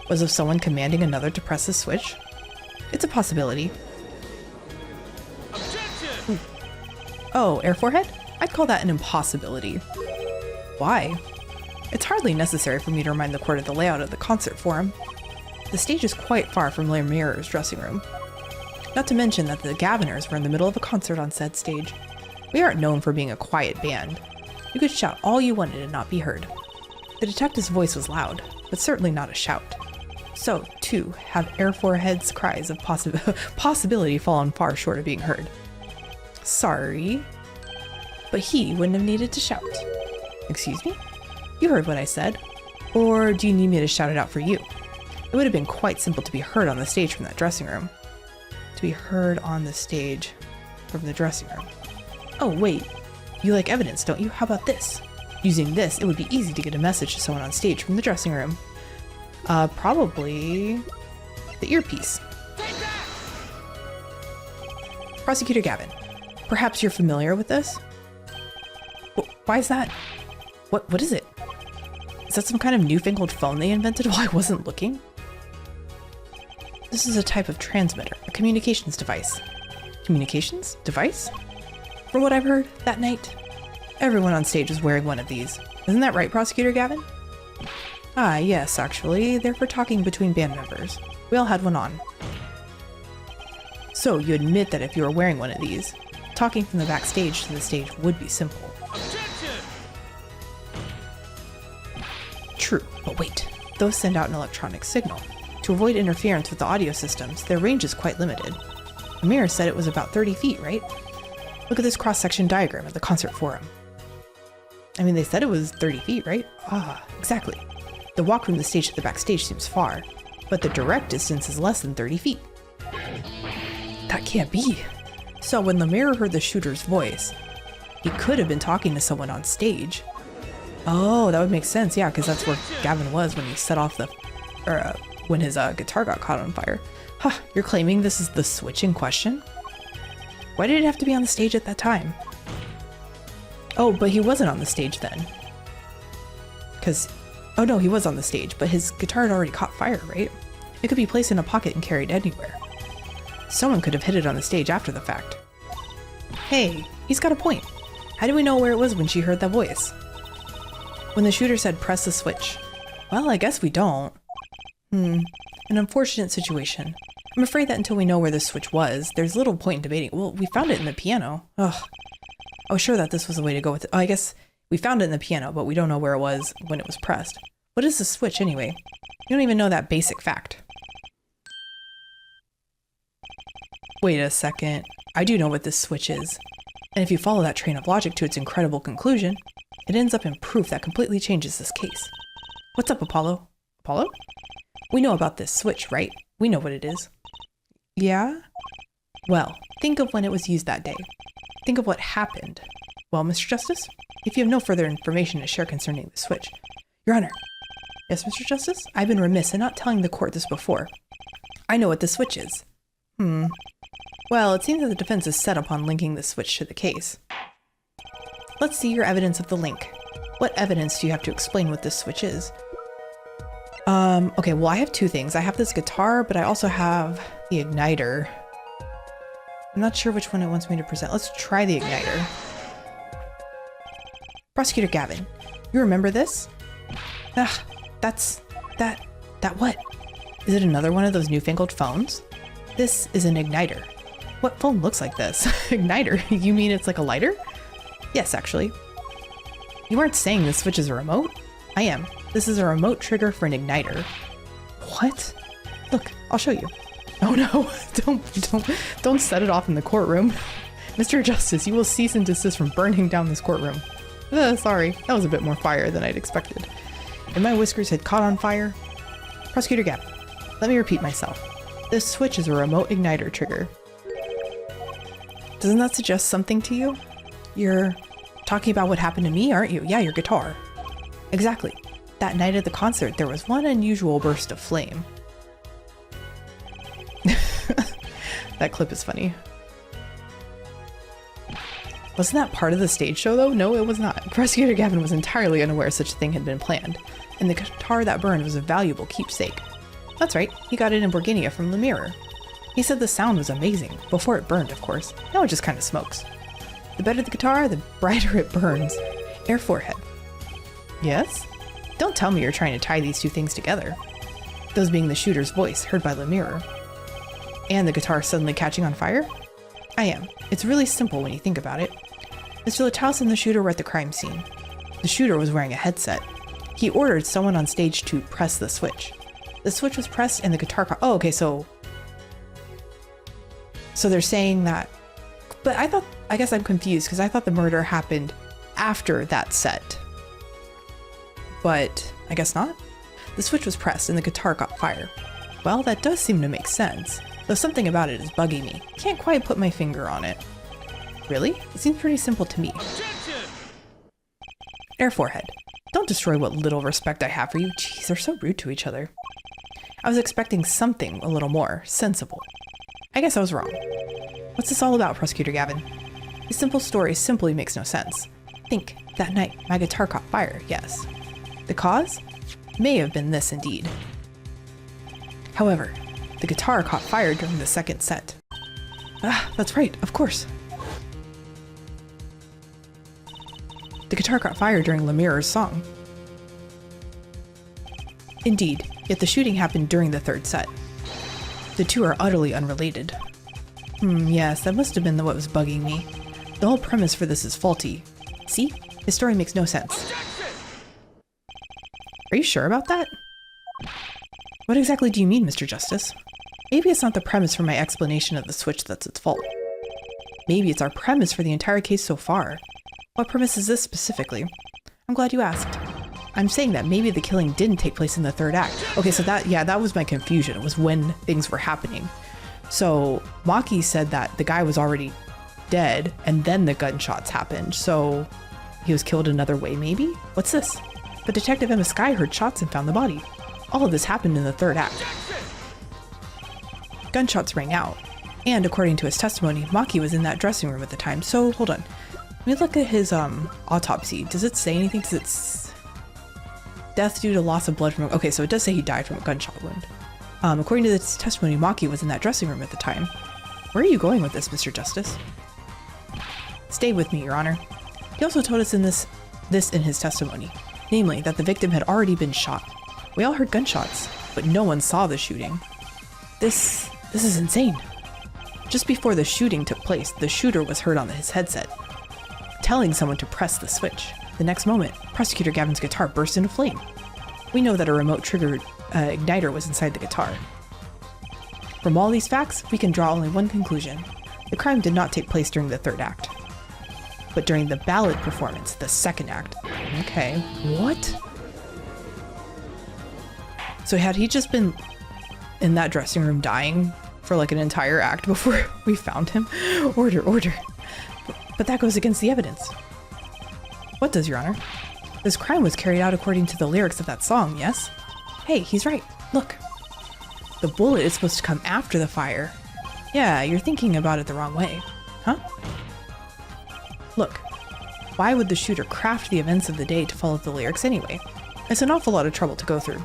was of someone commanding another to press the switch? It's a possibility. Objection! Oh, air forehead? I'd call that an impossibility. Why? It's hardly necessary for me to remind the court of the layout of the concert forum. The stage is quite far from Lamiroir's dressing room. Not to mention that the Gaviners were in the middle of a concert on said stage. We aren't known for being a quiet band. You could shout all you wanted and not be heard. The detective's voice was loud, but certainly not a shout. So, too, have air forehead's cries of possibility fallen far short of being heard. Sorry, but he wouldn't have needed to shout. Excuse me? You heard what I said. Or do you need me to shout it out for you? It would have been quite simple to be heard on the stage from that dressing room. To be heard on the stage from the dressing room. Oh, wait. You like evidence, don't you? How about this? Using this, it would be easy to get a message to someone on stage from the dressing room. Probably the earpiece. Prosecutor Gavin, perhaps you're familiar with this? Why is that? What is it? Is that some kind of newfangled phone they invented while I wasn't looking? This is a type of transmitter, a communications device. Communications device? From what I've heard that night, everyone on stage was wearing one of these. Isn't that right, Prosecutor Gavin? Ah, yes, actually. They're for talking between band members. We all had one on. So, you admit that if you were wearing one of these, talking from the backstage to the stage would be simple. Objection! True, but wait. Those send out an electronic signal. To avoid interference with the audio systems, their range is quite limited. Amir said it was about 30 feet, right? Look at this cross-section diagram of the concert forum. I mean, they said it was 30 feet, right? Ah, exactly. The walk from the stage to the backstage seems far, but the direct distance is less than 30 feet. That can't be. So when Lamiro heard the shooter's voice, he could have been talking to someone on stage. Oh, that would make sense, yeah, because that's where Gavin was when he set off the... when his guitar got caught on fire. Huh, you're claiming this is the switch in question? Why did it have to be on the stage at that time? Oh, but he wasn't on the stage then. Because... oh no, he was on the stage, but his guitar had already caught fire, right? It could be placed in a pocket and carried anywhere. Someone could have hit it on the stage after the fact. Hey, he's got a point. How do we know where it was when she heard that voice? When the shooter said, press the switch. Well, I guess we don't. An unfortunate situation. I'm afraid that until we know where this switch was, there's little point in debating. Well, we found it in the piano. Ugh. I was sure that this was the way to go with it. Oh, I guess we found it in the piano, but we don't know where it was when it was pressed. What is the switch anyway? You don't even know that basic fact. Wait a second. I do know what this switch is. And if you follow that train of logic to its incredible conclusion, it ends up in proof that completely changes this case. What's up, Apollo? Apollo? We know about this switch, right? We know what it is. Yeah? Well, think of when it was used that day. Think of what happened. Well, Mr. Justice, if you have no further information to share concerning the switch... Your Honor. Yes, Mr. Justice? I've been remiss in not telling the court this before. I know what the switch is. Well, it seems that the defense is set upon linking the switch to the case. Let's see your evidence of the link. What evidence do you have to explain what this switch is? Okay, well, I have two things. I have this guitar, but I also have the igniter. I'm not sure which one it wants me to present. Let's try the igniter. Prosecutor Gavin, you remember this? That what? Is it another one of those newfangled phones? This is an igniter. What phone looks like this? Igniter? You mean it's like a lighter? Yes, actually. You aren't saying this switch is a remote? I am. This is a remote trigger for an igniter. What? Look, I'll show you. Oh no, don't set it off in the courtroom. Mr. Justice, you will cease and desist from burning down this courtroom. Sorry, that was a bit more fire than I'd expected. And my whiskers had caught on fire. Prosecutor Gavin, let me repeat myself. This switch is a remote igniter trigger. Doesn't that suggest something to you? You're talking about what happened to me, aren't you? Yeah, your guitar. Exactly. That night at the concert, there was one unusual burst of flame. That clip is funny. Wasn't that part of the stage show though? No, it was not. Prosecutor Gavin was entirely unaware such a thing had been planned, and the guitar that burned was a valuable keepsake. That's right, he got it in Borginia from Lamiroir. He said the sound was amazing, before it burned, of course. Now it just kind of smokes. The better the guitar, the brighter it burns. Air forehead. Yes? Don't tell me you're trying to tie these two things together. Those being the shooter's voice, heard by Lamiroir. And the guitar suddenly catching on fire? I am. It's really simple when you think about it. Mr. Lataus and the shooter were at the crime scene. The shooter was wearing a headset. He ordered someone on stage to press the switch. The switch was pressed and the guitar oh, okay, so they're saying that, but I guess I'm confused because I thought the murder happened after that set. But I guess not. The switch was pressed and the guitar caught fire. Well, that does seem to make sense, though something about it is bugging me. Can't quite put my finger on it. Really? It seems pretty simple to me. Objection! Air forehead. Don't destroy what little respect I have for you. Jeez, they're so rude to each other. I was expecting something a little more sensible. I guess I was wrong. What's this all about, Prosecutor Gavin? This simple story simply makes no sense. Think, that night, my guitar caught fire, yes. The cause? May have been this indeed. However, the guitar caught fire during the second set. Ah, that's right, of course. The guitar caught fire during Lamiroir's song. Indeed, yet the shooting happened during the third set. The two are utterly unrelated. Yes, that must have been what was bugging me. The whole premise for this is faulty. See? His story makes no sense. Are you sure about that? What exactly do you mean, Mr. Justice? Maybe it's not the premise for my explanation of the switch that's its fault. Maybe it's our premise for the entire case so far. What premise is this specifically? I'm glad you asked. I'm saying that maybe the killing didn't take place in the third act. Okay, so that was my confusion. It was when things were happening. So Machi said that the guy was already dead and then the gunshots happened. So he was killed another way, maybe? What's this? But Detective Emma Skye heard shots and found the body. All of this happened in the third act. Gunshots rang out. And according to his testimony, Machi was in that dressing room at the time. So hold on. Let me look at his autopsy. Does it say anything? Does it... Death due to loss of blood from... Okay, so it does say he died from a gunshot wound. According to this testimony, Machi was in that dressing room at the time. Where are you going with this, Mr. Justice? Stay with me, Your Honor. He also told us in this in his testimony, namely that the victim had already been shot. We all heard gunshots, but no one saw the shooting. This is insane. Just before the shooting took place, the shooter was heard on his headset, telling someone to press the switch. The next moment, Prosecutor Gavin's guitar burst into flame. We know that a remote triggered igniter was inside the guitar. From all these facts, we can draw only one conclusion. The crime did not take place during the third act, but during the ballad performance, the second act. Okay, what? So had he just been in that dressing room dying for like an entire act before we found him? Order. But that goes against the evidence. What does, Your Honor? This crime was carried out according to the lyrics of that song, yes? Hey, he's right. Look. The bullet is supposed to come after the fire. Yeah, you're thinking about it the wrong way. Huh? Look. Why would the shooter craft the events of the day to follow the lyrics anyway? It's an awful lot of trouble to go through,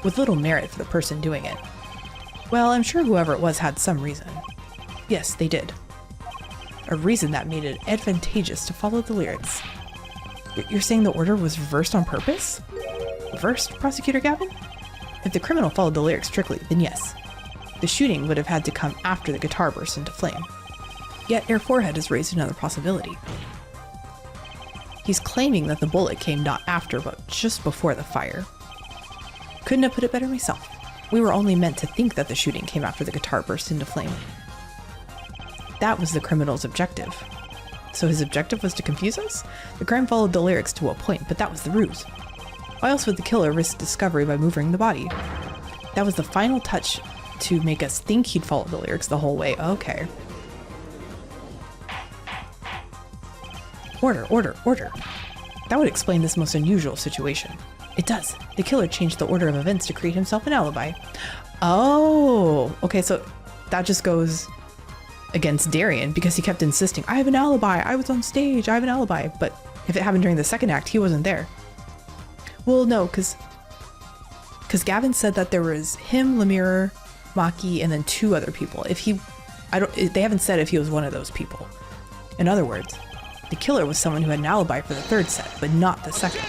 with little merit for the person doing it. Well, I'm sure whoever it was had some reason. Yes, they did. A reason that made it advantageous to follow the lyrics. You're saying the order was reversed on purpose? Reversed, Prosecutor Gavin? If the criminal followed the lyrics strictly, then yes. The shooting would have had to come after the guitar burst into flame. Yet Air Forehead has raised another possibility. He's claiming that the bullet came not after, but just before the fire. Couldn't have put it better myself. We were only meant to think that the shooting came after the guitar burst into flame. That was the criminal's objective. So his objective was to confuse us? The crime followed the lyrics to a point, but that was the ruse. Why else would the killer risk discovery by moving the body? That was the final touch to make us think he'd followed the lyrics the whole way. Okay. Order. That would explain this most unusual situation. It does. The killer changed the order of events to create himself an alibi. Oh, okay, so that just goes against Darian because he kept insisting, I have an alibi, I was on stage, I have an alibi. But if it happened during the second act, he wasn't there. Well, no, because Gavin said that there was him, Lamiroir, Machi, and then two other people. They haven't said if he was one of those people. In other words, the killer was someone who had an alibi for the third set, but not the second.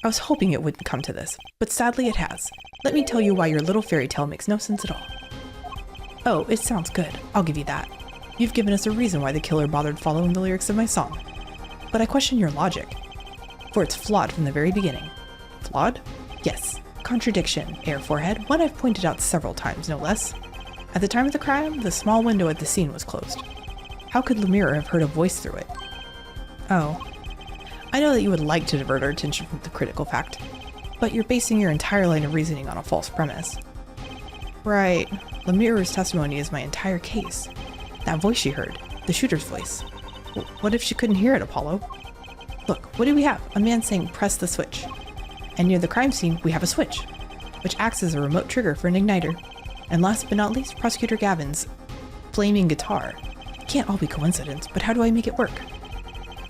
I was hoping it wouldn't come to this, but sadly it has. Let me tell you why your little fairy tale makes no sense at all. Oh, it sounds good. I'll give you that. You've given us a reason why the killer bothered following the lyrics of my song. But I question your logic, for it's flawed from the very beginning. Flawed? Yes. Contradiction, Air Forehead, one I've pointed out several times, no less. At the time of the crime, the small window at the scene was closed. How could Lamiroir have heard a voice through it? Oh. I know that you would like to divert our attention from the critical fact, but you're basing your entire line of reasoning on a false premise. Right. Lamiroir's testimony is my entire case. That voice she heard, the shooter's voice. What if she couldn't hear it, Apollo? Look, what do we have? A man saying, press the switch. And near the crime scene, we have a switch, which acts as a remote trigger for an igniter. And last but not least, Prosecutor Gavin's flaming guitar. It can't all be coincidence, but how do I make it work?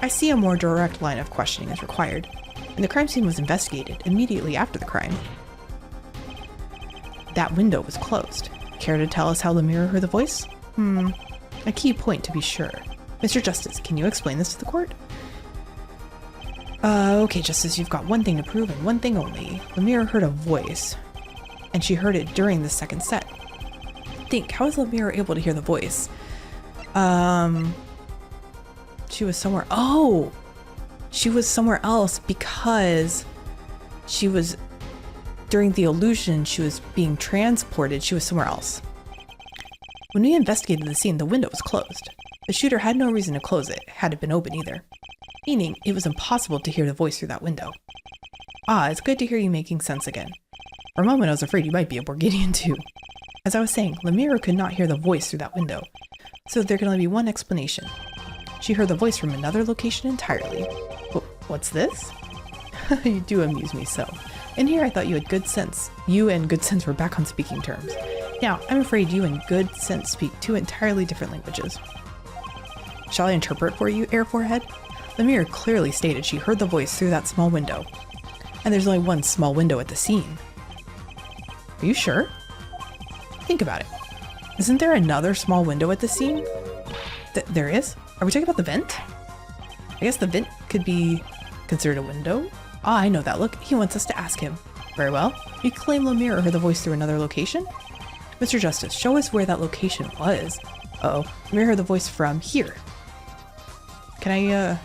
I see a more direct line of questioning is required, and the crime scene was investigated immediately after the crime. That window was closed. Care to tell us how Lamiroir heard the voice? A key point to be sure. Mr. Justice, can you explain this to the court? Okay, Justice, you've got one thing to prove and one thing only. Lamiroir heard a voice, and she heard it during the second set. Think, how is Lamiroir able to hear the voice? She was somewhere. Oh! She was somewhere else because she was, during the illusion, she was being transported. She was somewhere else. When we investigated the scene, the window was closed. The shooter had no reason to close it, had it been open either. Meaning, it was impossible to hear the voice through that window. Ah, it's good to hear you making sense again. For a moment I was afraid you might be a Borgidian too. As I was saying, Lamiroir could not hear the voice through that window, so there can only be one explanation. She heard the voice from another location entirely. What's this? You do amuse me so. In here I thought you had good sense. You and good sense were back on speaking terms. Now, I'm afraid you and good sense speak two entirely different languages. Shall I interpret for you, Air Forehead? Lamiroir clearly stated she heard the voice through that small window. And there's only one small window at the scene. Are you sure? Think about it. Isn't there another small window at the scene? There is? Are we talking about the vent? I guess the vent could be considered a window? Ah, I know that look. He wants us to ask him. Very well. You claim Lamiroir heard the voice through another location? Mr. Justice, show us where that location was. Uh-oh. Lamiroir heard the voice from here. Can I,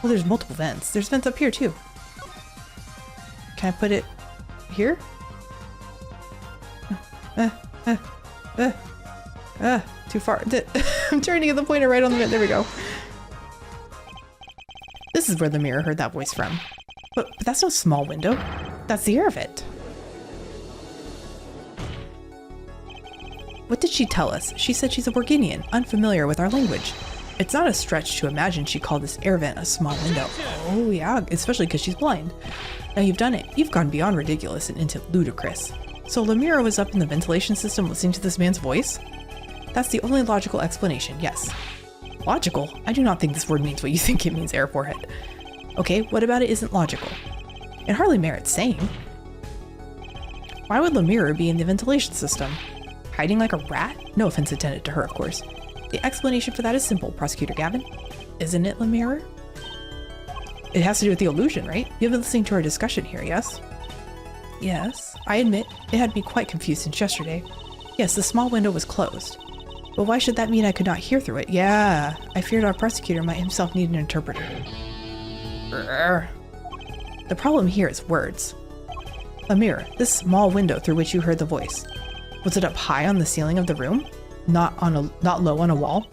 well, there's multiple vents. There's vents up here, too. Can I put it here? Too far. I'm trying to get the pointer right on the vent. There we go. This is where Lamiroir heard that voice from. But that's no small window. That's the air vent. What did she tell us? She said she's a Borgidian, unfamiliar with our language. It's not a stretch to imagine she called this air vent a small window. Oh yeah, especially because she's blind. Now you've done it. You've gone beyond ridiculous and into ludicrous. So Lamiroir was up in the ventilation system listening to this man's voice? That's the only logical explanation, yes. Logical? I do not think this word means what you think it means, Air Forehead. Okay, what about it isn't logical? It hardly merits saying. Why would Lamiroir be in the ventilation system? Hiding like a rat? No offense intended to her, of course. The explanation for that is simple, Prosecutor Gavin. Isn't it, Lamiroir? It has to do with the illusion, right? You've been listening to our discussion here, yes? Yes, I admit, it had me quite confused since yesterday. Yes, the small window was closed. But why should that mean I could not hear through it? Yeah, I feared our prosecutor might himself need an interpreter. Urgh. The problem here is words. Lamiroir, this small window through which you heard the voice, was it up high on the ceiling of the room? Not low on a wall?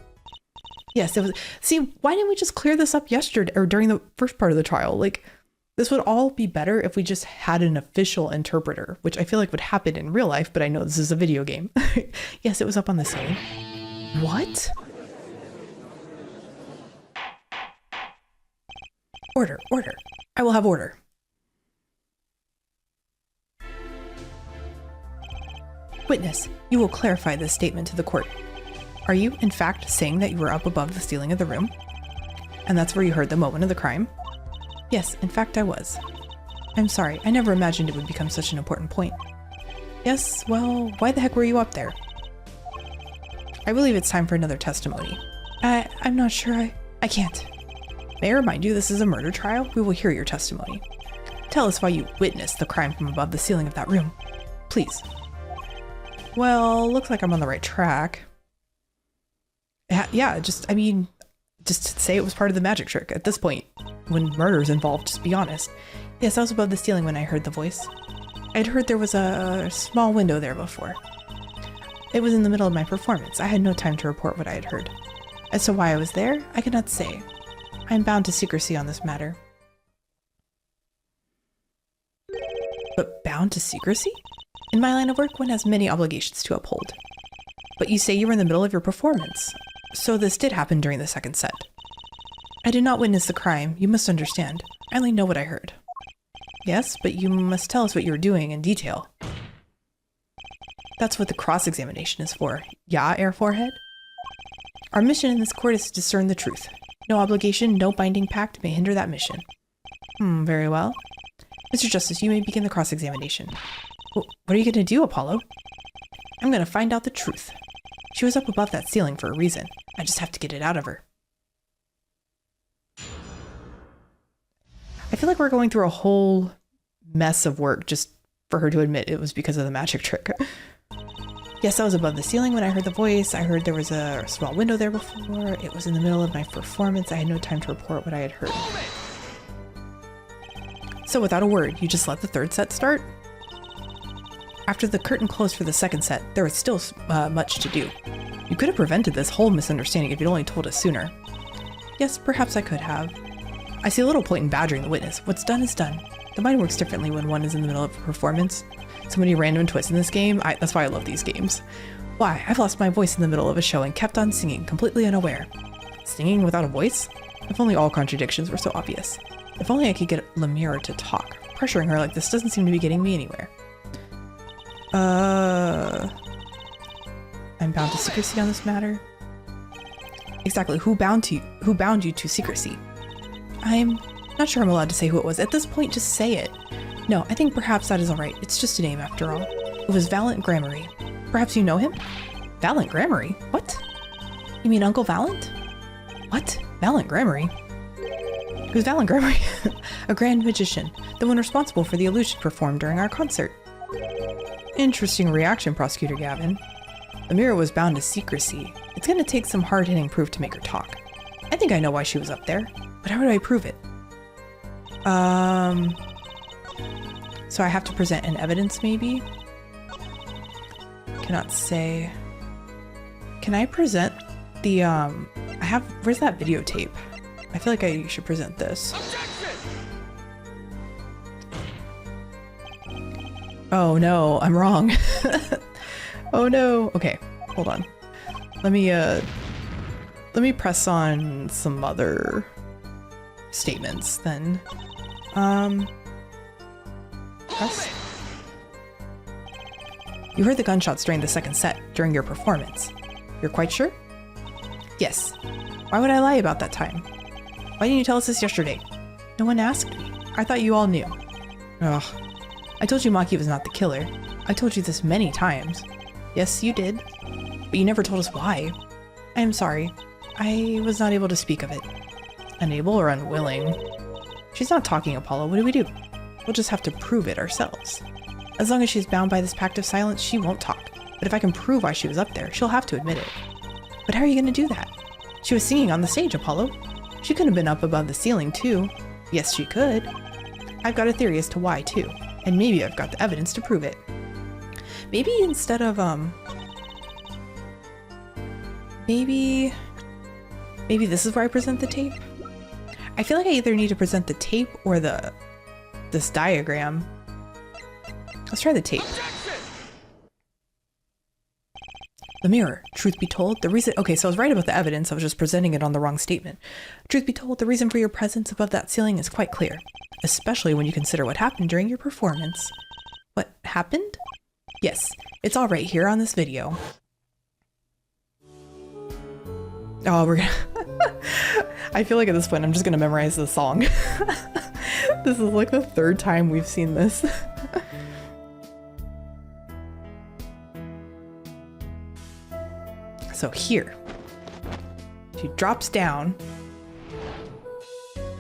Yes, it was. See, why didn't we just clear this up yesterday or during the first part of the trial? Like, this would all be better if we just had an official interpreter, which I feel like would happen in real life, but I know this is a video game. Yes, it was up on the ceiling. What? Order, order. I will have order. Witness, you will clarify this statement to the court. Are you, in fact, saying that you were up above the ceiling of the room? And that's where you heard the moment of the crime? Yes, in fact I was. I'm sorry, I never imagined it would become such an important point. Yes, well, why the heck were you up there? I believe it's time for another testimony. I'm not sure I can't. May I remind you this is a murder trial? We will hear your testimony. Tell us why you witnessed the crime from above the ceiling of that room. Please. Well, looks like I'm on the right track. Yeah, just say it was part of the magic trick at this point. When murder's involved, just be honest. Yes, I was above the ceiling when I heard the voice. I'd heard there was a small window there before. It was in the middle of my performance. I had no time to report what I had heard. As to why I was there, I cannot say. I am bound to secrecy on this matter. But bound to secrecy? In my line of work, one has many obligations to uphold. But you say you were in the middle of your performance. So this did happen during the second set. I did not witness the crime, you must understand. I only know what I heard. Yes, but you must tell us what you were doing in detail. That's what the cross-examination is for. Yeah, Air Forehead? Our mission in this court is to discern the truth. No obligation, no binding pact may hinder that mission. Very well. Mr. Justice, you may begin the cross-examination. What are you going to do, Apollo? I'm going to find out the truth. She was up above that ceiling for a reason. I just have to get it out of her. I feel like we're going through a whole mess of work just for her to admit it was because of the magic trick. Yes, I was above the ceiling when I heard the voice. I heard there was a small window there before. It was in the middle of my performance. I had no time to report what I had heard. So without a word, you just let the third set start? After the curtain closed for the second set, there was still much to do. You could have prevented this whole misunderstanding if you'd only told us sooner. Yes, perhaps I could have. I see a little point in badgering the witness. What's done is done. The mind works differently when one is in the middle of a performance. So many random twists in this game. That's why I love these games. Why, I've lost my voice in the middle of a show and kept on singing, completely unaware. Singing without a voice? If only all contradictions were so obvious. If only I could get Lamiroir to talk. Pressuring her like this doesn't seem to be getting me anywhere. I'm bound to secrecy on this matter? Exactly, who bound you to secrecy? I'm not sure I'm allowed to say who it was. At this point, just say it. No, I think perhaps that is alright. It's just a name after all. It was Valent Gramarye. Perhaps you know him? Valent Gramarye? What? You mean Uncle Valent? What? Valent Gramarye? Who's Valent Gramarye? A grand magician, the one responsible for the illusion performed during our concert. Interesting reaction, Prosecutor Gavin. Lamiroir was bound to secrecy. It's gonna take some hard-hitting proof to make her talk. I think I know why she was up there, but how do I prove it? So I have to present an evidence, maybe? Cannot say. Can I present the, where's that videotape? I feel like I should present this. Oh no, I'm wrong. Oh no. Okay, hold on. Let me press on some other statements then. Press. You heard the gunshots during the second set, during your performance. You're quite sure? Yes. Why would I lie about that time? Why didn't you tell us this yesterday? No one asked me. I thought you all knew. Ugh. I told you Machi was not the killer. I told you this many times. Yes, you did. But you never told us why. I am sorry. I was not able to speak of it. Unable or unwilling? She's not talking, Apollo. What do? We'll just have to prove it ourselves. As long as she's bound by this pact of silence, she won't talk. But if I can prove why she was up there, she'll have to admit it. But how are you going to do that? She was singing on the stage, Apollo. She could have been up above the ceiling, too. Yes, she could. I've got a theory as to why, too. And maybe I've got the evidence to prove it. Maybe instead of, maybe this is where I present the tape? I feel like I either need to present the tape or this diagram. Let's try the tape. Lamiroir, truth be told, the reason— okay, so I was right about the evidence, I was just presenting it on the wrong statement. Truth be told, the reason for your presence above that ceiling is quite clear, especially when you consider what happened during your performance. What happened? Yes, it's all right here on this video. Oh, we're gonna— I feel like at this point I'm just gonna memorize the song. This is like the third time we've seen this. So here, she drops down,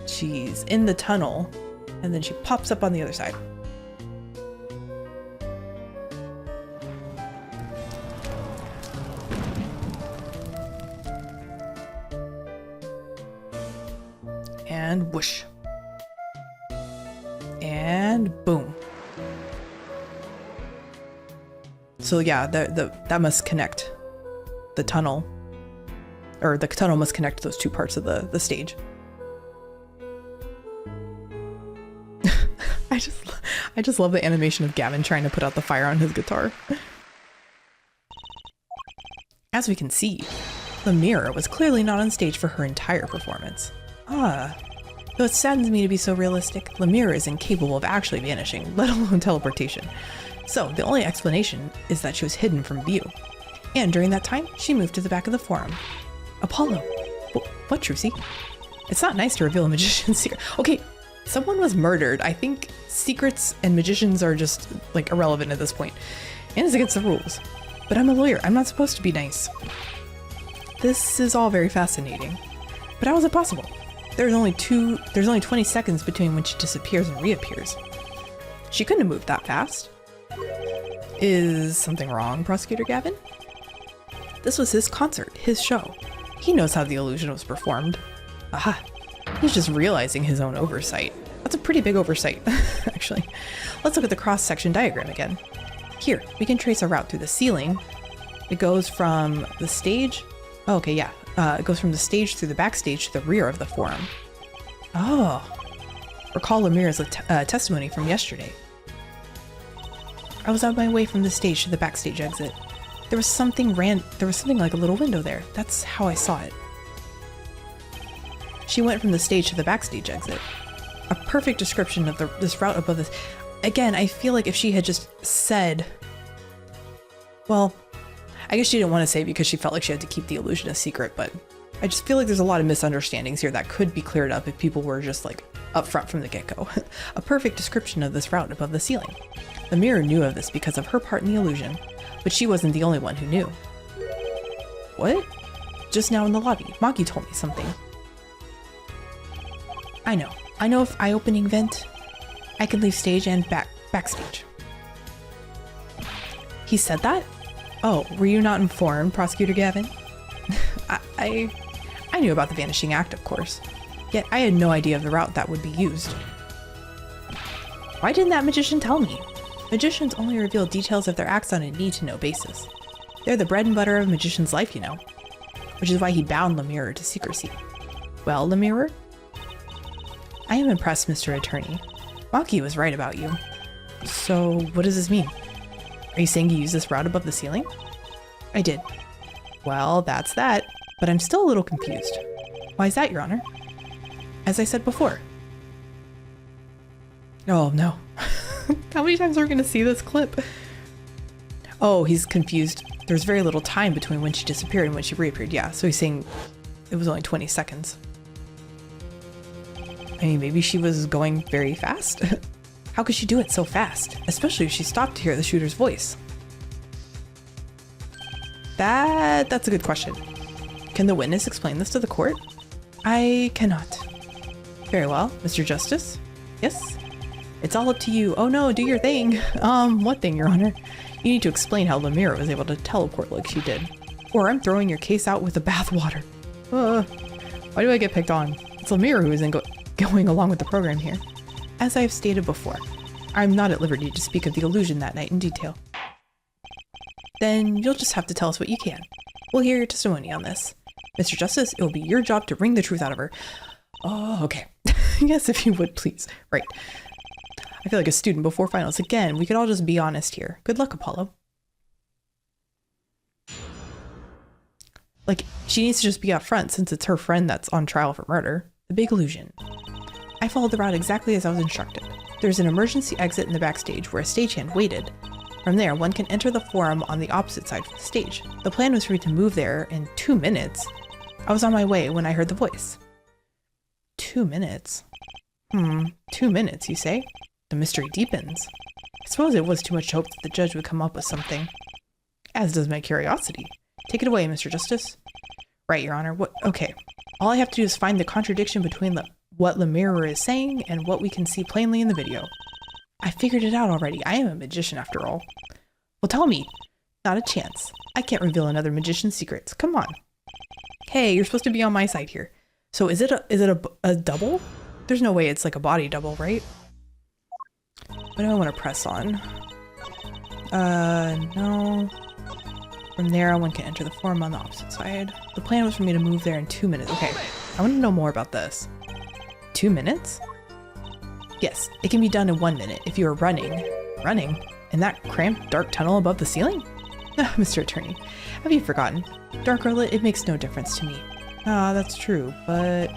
she's in the tunnel, and then she pops up on the other side. And whoosh. And boom. So yeah, that must connect. The tunnel, or the tunnel must connect those two parts of the stage. I just love the animation of Gavin trying to put out the fire on his guitar. As we can see, Lamiroir was clearly not on stage for her entire performance. Though it saddens me to be so realistic, Lamiroir is incapable of actually vanishing, let alone teleportation. So the only explanation is that she was hidden from view. And during that time, she moved to the back of the forum. Apollo. What, Trucy? It's not nice to reveal a magician's secret. Okay, someone was murdered. I think secrets and magicians are just, like, irrelevant at this point. And it's against the rules. But I'm a lawyer. I'm not supposed to be nice. This is all very fascinating. But how is it possible? There's only 20 seconds between when she disappears and reappears. She couldn't have moved that fast. Is something wrong, Prosecutor Gavin? This was his concert, his show. He knows how the illusion was performed. Aha. He's just realizing his own oversight. That's a pretty big oversight, actually. Let's look at the cross-section diagram again. Here, we can trace a route through the ceiling. It goes from the stage. Oh, okay, yeah. It goes from the stage through the backstage to the rear of the forum. Oh. Recall Lamira's testimony from yesterday. I was on my way from the stage to the backstage exit. There was something like a little window there. That's how I saw it. She went from the stage to the backstage exit. A perfect description of this route above this. Again, I feel like if she had just said, well, I guess she didn't want to say because she felt like she had to keep the illusion a secret, but I just feel like there's a lot of misunderstandings here that could be cleared up if people were just like upfront from the get-go. A perfect description of this route above the ceiling. The mirror knew of this because of her part in the illusion, but she wasn't the only one who knew. What? Just now in the lobby, Machi told me something. I know if eye-opening vent, I can leave stage and backstage. He said that? Oh, were you not informed, Prosecutor Gavin? I knew about the Vanishing Act, of course. Yet I had no idea of the route that would be used. Why didn't that magician tell me? Magicians only reveal details of their acts on a need-to-know basis. They're the bread and butter of a magician's life, you know. Which is why he bound Lamiroir to secrecy. Well, Lamiroir? I am impressed, Mr. Attorney. Machi was right about you. So, what does this mean? Are you saying you used this route above the ceiling? I did. Well, that's that, but I'm still a little confused. Why is that, Your Honor? As I said before. Oh, no. How many times are we going to see this clip? Oh, he's confused. There's very little time between when she disappeared and when she reappeared. Yeah, so he's saying it was only 20 seconds. I mean, maybe she was going very fast? How could she do it so fast? Especially if she stopped to hear the shooter's voice. That's a good question. Can the witness explain this to the court? I cannot. Very well, Mr. Justice. Yes? It's all up to you. Oh no, do your thing. What thing, Your Honor? You need to explain how Lamiroir was able to teleport like she did. Or I'm throwing your case out with the bathwater. Why do I get picked on? It's Lamiroir who isn't going along with the program here. As I have stated before, I'm not at liberty to speak of the illusion that night in detail. Then you'll just have to tell us what you can. We'll hear your testimony on this. Mr. Justice, it will be your job to wring the truth out of her. Oh, okay. Yes, if you would, please. Right. I feel like a student before finals. Again, we could all just be honest here. Good luck, Apollo. Like, she needs to just be up front since it's her friend that's on trial for murder. The big illusion. I followed the route exactly as I was instructed. There's an emergency exit in the backstage where a stagehand waited. From there, one can enter the forum on the opposite side of the stage. The plan was for me to move there in 2 minutes. I was on my way when I heard the voice. 2 minutes? 2 minutes, you say? The mystery deepens. I suppose it was too much to hope that the judge would come up with something. As does my curiosity. Take it away, Mr. Justice. Right, Your Honor. What? Okay. All I have to do is find the contradiction between what Lamiroir is saying and what we can see plainly in the video. I figured it out already. I am a magician after all. Well, tell me. Not a chance. I can't reveal another magician's secrets. Come on. Hey, you're supposed to be on my side here. So is it a double? There's no way it's like a body double, right? What do I want to press on? No. From there, one can enter the forum on the opposite side. The plan was for me to move there in 2 minutes. Okay, I want to know more about this. 2 minutes? Yes, it can be done in 1 minute if you are running. Running? In that cramped, dark tunnel above the ceiling? Mr. Attorney, have you forgotten? Dark or lit, it makes no difference to me. Ah, that's true, but...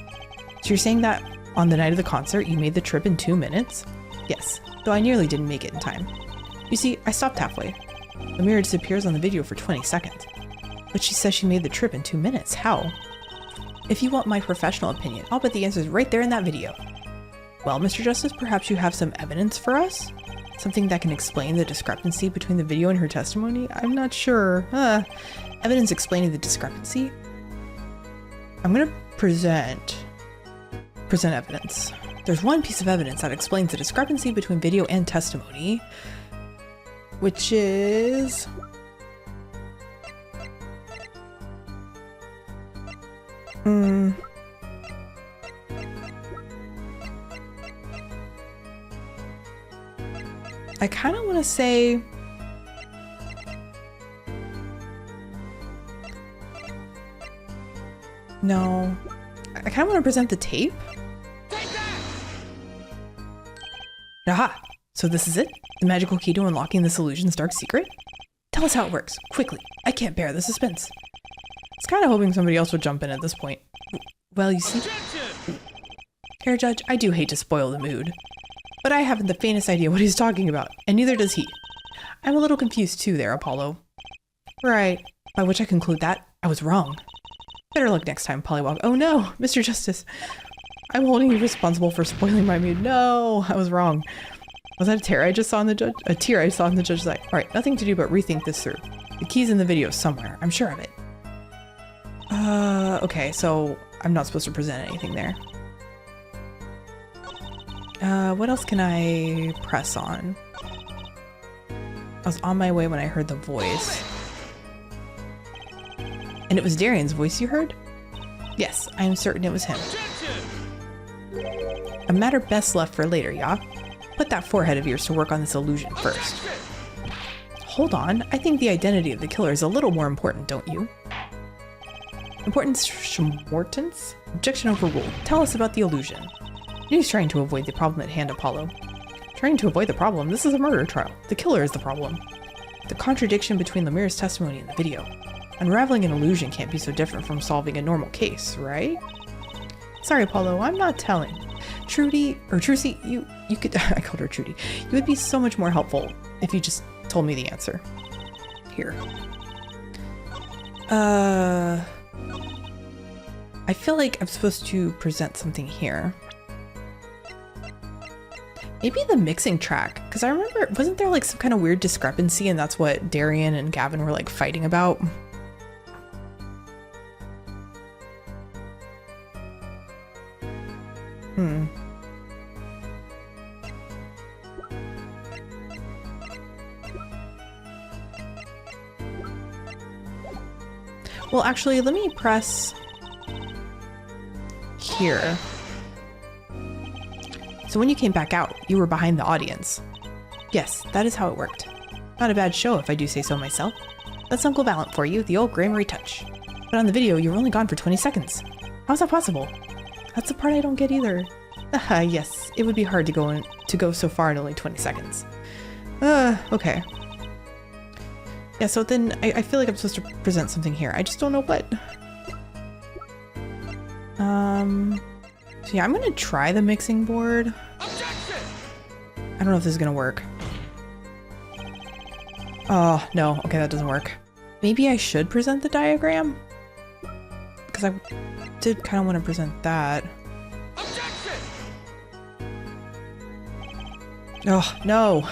So you're saying that on the night of the concert, you made the trip in 2 minutes? Yes, though I nearly didn't make it in time. You see, I stopped halfway. Lamira disappears on the video for 20 seconds. But she says she made the trip in 2 minutes. How? If you want my professional opinion, I'll bet the answer is right there in that video. Well, Mr. Justice, perhaps you have some evidence for us? Something that can explain the discrepancy between the video and her testimony? I'm not sure. Evidence explaining the discrepancy? I'm gonna present evidence. There's one piece of evidence that explains the discrepancy between video and testimony, which is... I kind of want to say... No. I kind of want to present the tape. Aha! So this is it? The magical key to unlocking this illusion's dark secret? Tell us how it works, quickly. I can't bear the suspense. I was kind of hoping somebody else would jump in at this point. Well, you see... Fair Judge, I do hate to spoil the mood. But I haven't the faintest idea what he's talking about, and neither does he. I'm a little confused too there, Apollo. Right, by which I conclude that I was wrong. Better luck next time, Pollywog. Oh no, Mr. Justice. I'm holding you responsible for spoiling my mood. No, I was wrong. Was that a tear I just saw in the judge? A tear I saw in the judge's eye. Alright, nothing to do but rethink this through. The key's in the video somewhere, I'm sure of it. Okay, so I'm not supposed to present anything there. What else can I press on? I was on my way when I heard the voice. And it was Darian's voice you heard? Yes, I am certain it was him. A matter best left for later, yeah? Put that forehead of yours to work on this illusion first. Hold on, I think the identity of the killer is a little more important, don't you? Importance? Objection overruled. Tell us about the illusion. He's trying to avoid the problem at hand, Apollo. Trying to avoid the problem? This is a murder trial. The killer is the problem. The contradiction between Lamira's testimony and the video. Unraveling an illusion can't be so different from solving a normal case, right? Sorry, Apollo, I'm not telling. Trudy, or Trucy, you could, I called her Trudy. You would be so much more helpful if you just told me the answer. Here. I feel like I'm supposed to present something here. Maybe the mixing track, because I remember, wasn't there like some kind of weird discrepancy and that's what Darian and Gavin were like fighting about? Well, actually, let me press here. So when you came back out, you were behind the audience. Yes, that is how it worked. Not a bad show if I do say so myself. That's Uncle Valent for you, the old Grammary touch. But on the video, you were only gone for 20 seconds. How's that possible? That's the part I don't get either. Yes, it would be hard to go so far in only 20 seconds. Okay. Yeah, so then I feel like I'm supposed to present something here. I just don't know what. So yeah, I'm gonna try the mixing board. Objection! I don't know if this is gonna work. Oh, no. Okay, that doesn't work. Maybe I should present the diagram? Because I did kind of want to present that. Objection! Oh, no.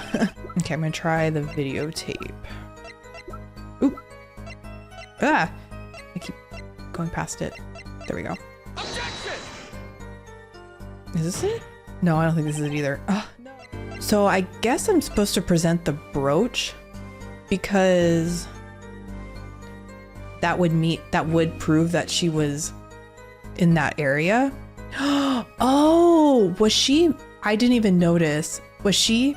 Okay, I'm gonna try the videotape. Oop. Ah! I keep going past it. There we go. Is this it? No, I don't think this is it either. Oh, no. So I guess I'm supposed to present the brooch because that would prove that she was in that area. Oh, was she? I didn't even notice. Was she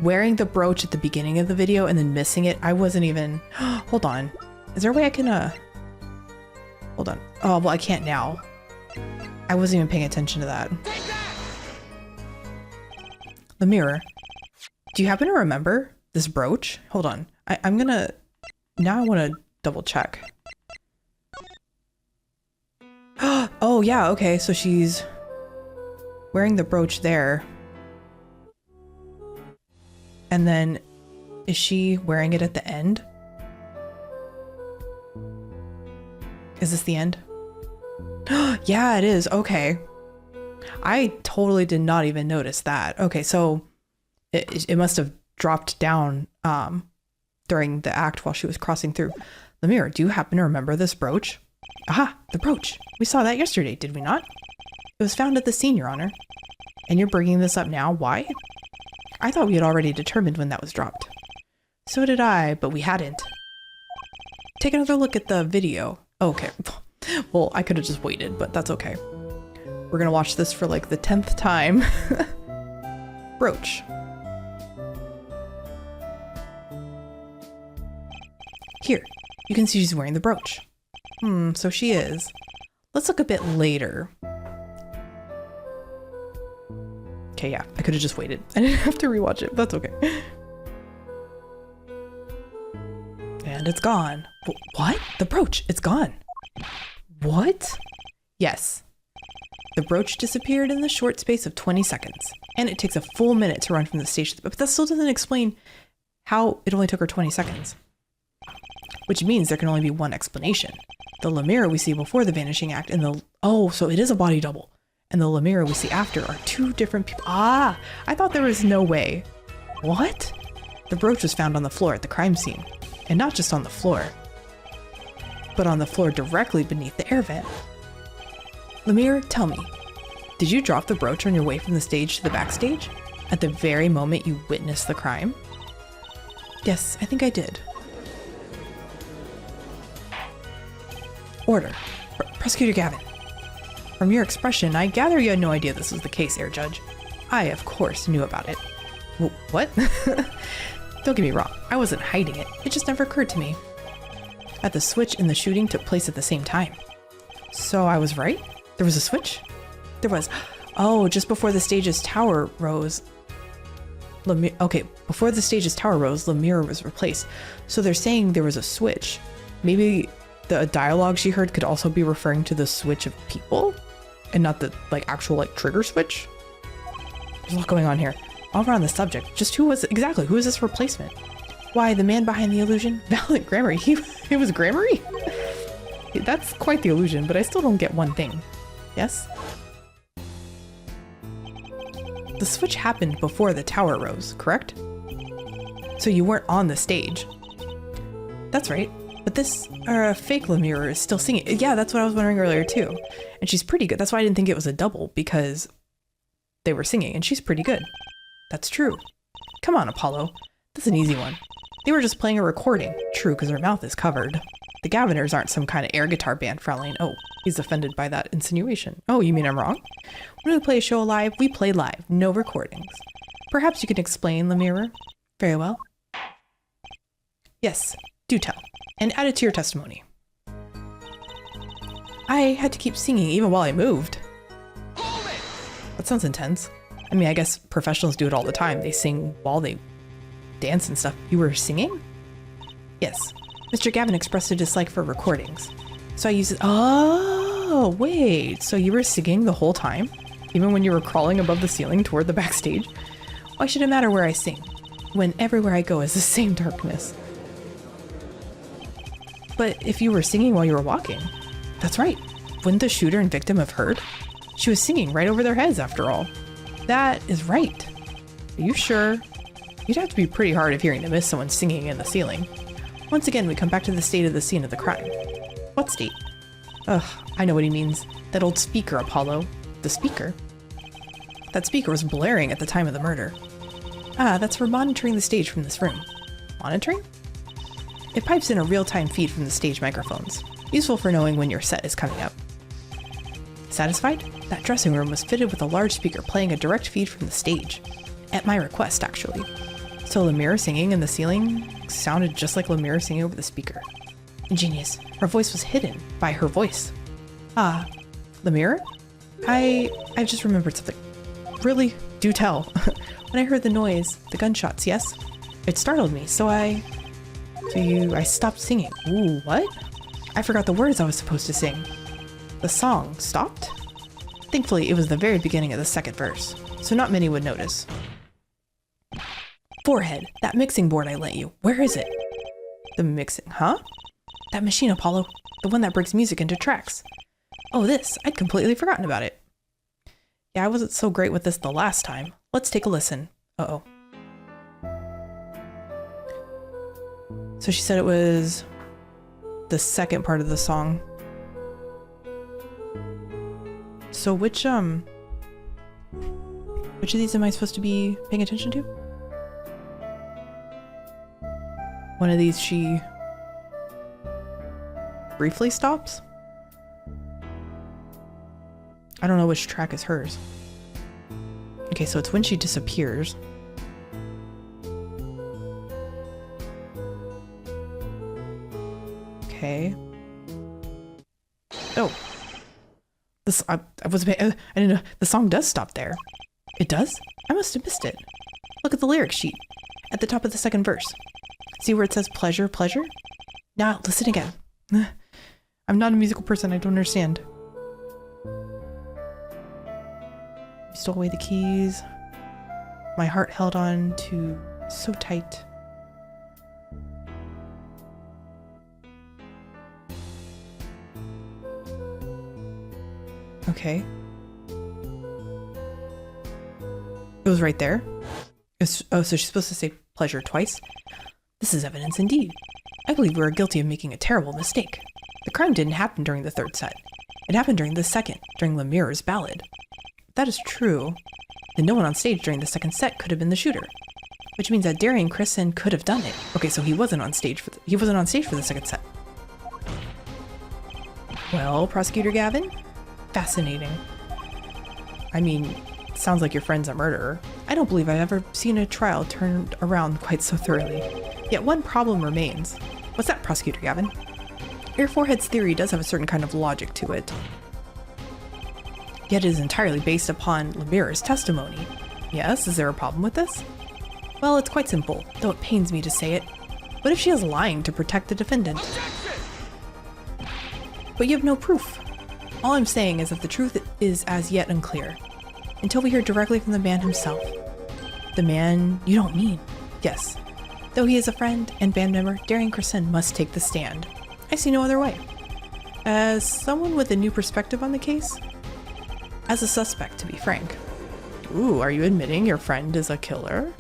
wearing the brooch at the beginning of the video and then missing it? I wasn't even. Hold on. Is there a way I can hold on. Oh, well, I can't now. I wasn't even paying attention to that. Lamiroir, do you happen to remember this brooch? Hold on. I'm gonna... Now I want to double check. Oh, yeah, okay. So she's wearing the brooch there. And then, is she wearing it at the end? Is this the end? Yeah, it is. Okay. I totally did not even notice that. Okay, so it must have dropped down during the act while she was crossing through. Lamiroir, do you happen to remember this brooch? Aha, the brooch. We saw that yesterday, did we not? It was found at the scene, Your Honor. And you're bringing this up now? Why? I thought we had already determined when that was dropped. So did I, but we hadn't. Take another look at the video. Okay. Well, I could have just waited, but that's okay. We're gonna watch this for like the 10th time. Brooch. Here, you can see she's wearing the brooch. So she is. Let's look a bit later. Okay, yeah, I could have just waited. I didn't have to rewatch it, but that's okay. And it's gone. What? The brooch, it's gone. What? Yes. The brooch disappeared in the short space of 20 seconds, and it takes a full minute to run from the stage. But that still doesn't explain how it only took her 20 seconds. Which means there can only be one explanation. The Lamiroir we see before the vanishing act and the... Oh, so it is a body double. And the Lamiroir we see after are two different people. Ah, I thought there was no way. What? The brooch was found on the floor at the crime scene. And not just on the floor, but on the floor directly beneath the air vent. Lamiroir, tell me, did you drop the brooch on your way from the stage to the backstage? At the very moment you witnessed the crime? Yes, I think I did. Order. Prosecutor Gavin. From your expression, I gather you had no idea this was the case, Air Judge. I, of course, knew about it. What? Don't get me wrong, I wasn't hiding it. It just never occurred to me. That the switch and the shooting took place at the same time. So I was right? There was a switch? There was. Oh, just before the stage's tower rose. Before the stage's tower rose, Lamiroir was replaced. So they're saying there was a switch. Maybe the dialogue she heard could also be referring to the switch of people and not the actual trigger switch. There's a lot going on here. While we're on the subject, just who is this replacement? Why, the man behind the illusion? Valent Grammary. It was Grammary? That's quite the illusion, but I still don't get one thing. Yes? The switch happened before the tower rose, correct? So you weren't on the stage. That's right. But this fake Lamiroir is still singing. Yeah, that's what I was wondering earlier too. And she's pretty good. That's why I didn't think it was a double, because they were singing and she's pretty good. That's true. Come on, Apollo. That's an easy one. They were just playing a recording. True, because her mouth is covered. The Gaviners aren't some kind of air guitar band, Fraulein. Oh, he's offended by that insinuation. Oh, you mean I'm wrong? When we play a show live, we play live, no recordings. Perhaps you can explain, Lamiroir? Very well. Yes, do tell. And add it to your testimony. I had to keep singing even while I moved. Hold it! That sounds intense. I mean, I guess professionals do it all the time. They sing while they dance and stuff. You were singing? Yes. Mr. Gavin expressed a dislike for recordings. So I used it. Oh, wait. So you were singing the whole time? Even when you were crawling above the ceiling toward the backstage? Why should it matter where I sing, when everywhere I go is the same darkness? But if you were singing while you were walking, that's right. Wouldn't the shooter and victim have heard? She was singing right over their heads after all. That is right. Are you sure? You'd have to be pretty hard of hearing to miss someone singing in the ceiling. Once again, we come back to the state of the scene of the crime. What state? Ugh, I know what he means. That old speaker, Apollo. The speaker? That speaker was blaring at the time of the murder. Ah, that's for monitoring the stage from this room. Monitoring? It pipes in a real-time feed from the stage microphones. Useful for knowing when your set is coming up. Satisfied? That dressing room was fitted with a large speaker playing a direct feed from the stage. At my request, actually. So Lamiroir singing in the ceiling sounded just like Lamiroir singing over the speaker. Ingenious. Her voice was hidden by her voice. Ah, Lamiroir? I've just remembered something. Really? Do tell. When I heard the noise, the gunshots, yes? It startled me, so I stopped singing. Ooh, what? I forgot the words I was supposed to sing. The song stopped? Thankfully, it was the very beginning of the second verse, so not many would notice. forehead, that mixing board I lent you, where is it? The mixing, huh? That machine, Apollo, the one that breaks music into tracks. Oh, this, I'd completely forgotten about it. Yeah, I wasn't so great with this the last time. Let's take a listen. Uh-oh. So she said it was the second part of the song. So which of these am I supposed to be paying attention to? One of these she briefly stops? I don't know which track is hers. Okay, so it's when she disappears. Okay. Oh. This, I didn't know. The song does stop there. It does? I must have missed it. Look at the lyric sheet. At the top of the second verse. See where it says pleasure, pleasure? Now, listen again. I'm not a musical person. I don't understand. You stole away the keys. My heart held on to so tight. Okay. It was right there. Oh, so she's supposed to say pleasure twice? This is evidence indeed. I believe we are guilty of making a terrible mistake. The crime didn't happen during the third set. It happened during the second, during Lamiroir's ballad. If that is true, then no one on stage during the second set could have been the shooter. Which means that Darian Christen could have done it. Okay, so he wasn't on stage for the second set. Well, Prosecutor Gavin? Fascinating. I mean, sounds like your friend's a murderer. I don't believe I've ever seen a trial turned around quite so thoroughly. Yet one problem remains. What's that, Prosecutor Gavin? Your forehead's theory does have a certain kind of logic to it. Yet it is entirely based upon Lamiroir's testimony. Yes, is there a problem with this? Well, it's quite simple, though it pains me to say it. What if she is lying to protect the defendant? But you have no proof. All I'm saying is that the truth is as yet unclear, until we hear directly from the man himself. The man you don't mean. Yes. Though he is a friend and band member, Darian Christen must take the stand. I see no other way. As someone with a new perspective on the case? As a suspect, to be frank. Ooh, are you admitting your friend is a killer?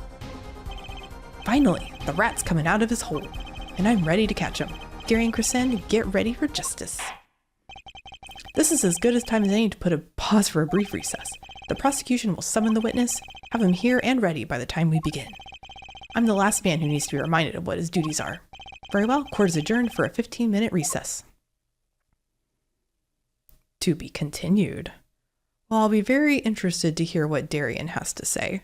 Finally, the rat's coming out of his hole, and I'm ready to catch him. Darian Christen, get ready for justice. This is as good a time as any to put a pause for a brief recess. The prosecution will summon the witness, have him here and ready by the time we begin. I'm the last man who needs to be reminded of what his duties are. Very well, court is adjourned for a 15-minute recess. To be continued. Well, I'll be very interested to hear what Darian has to say.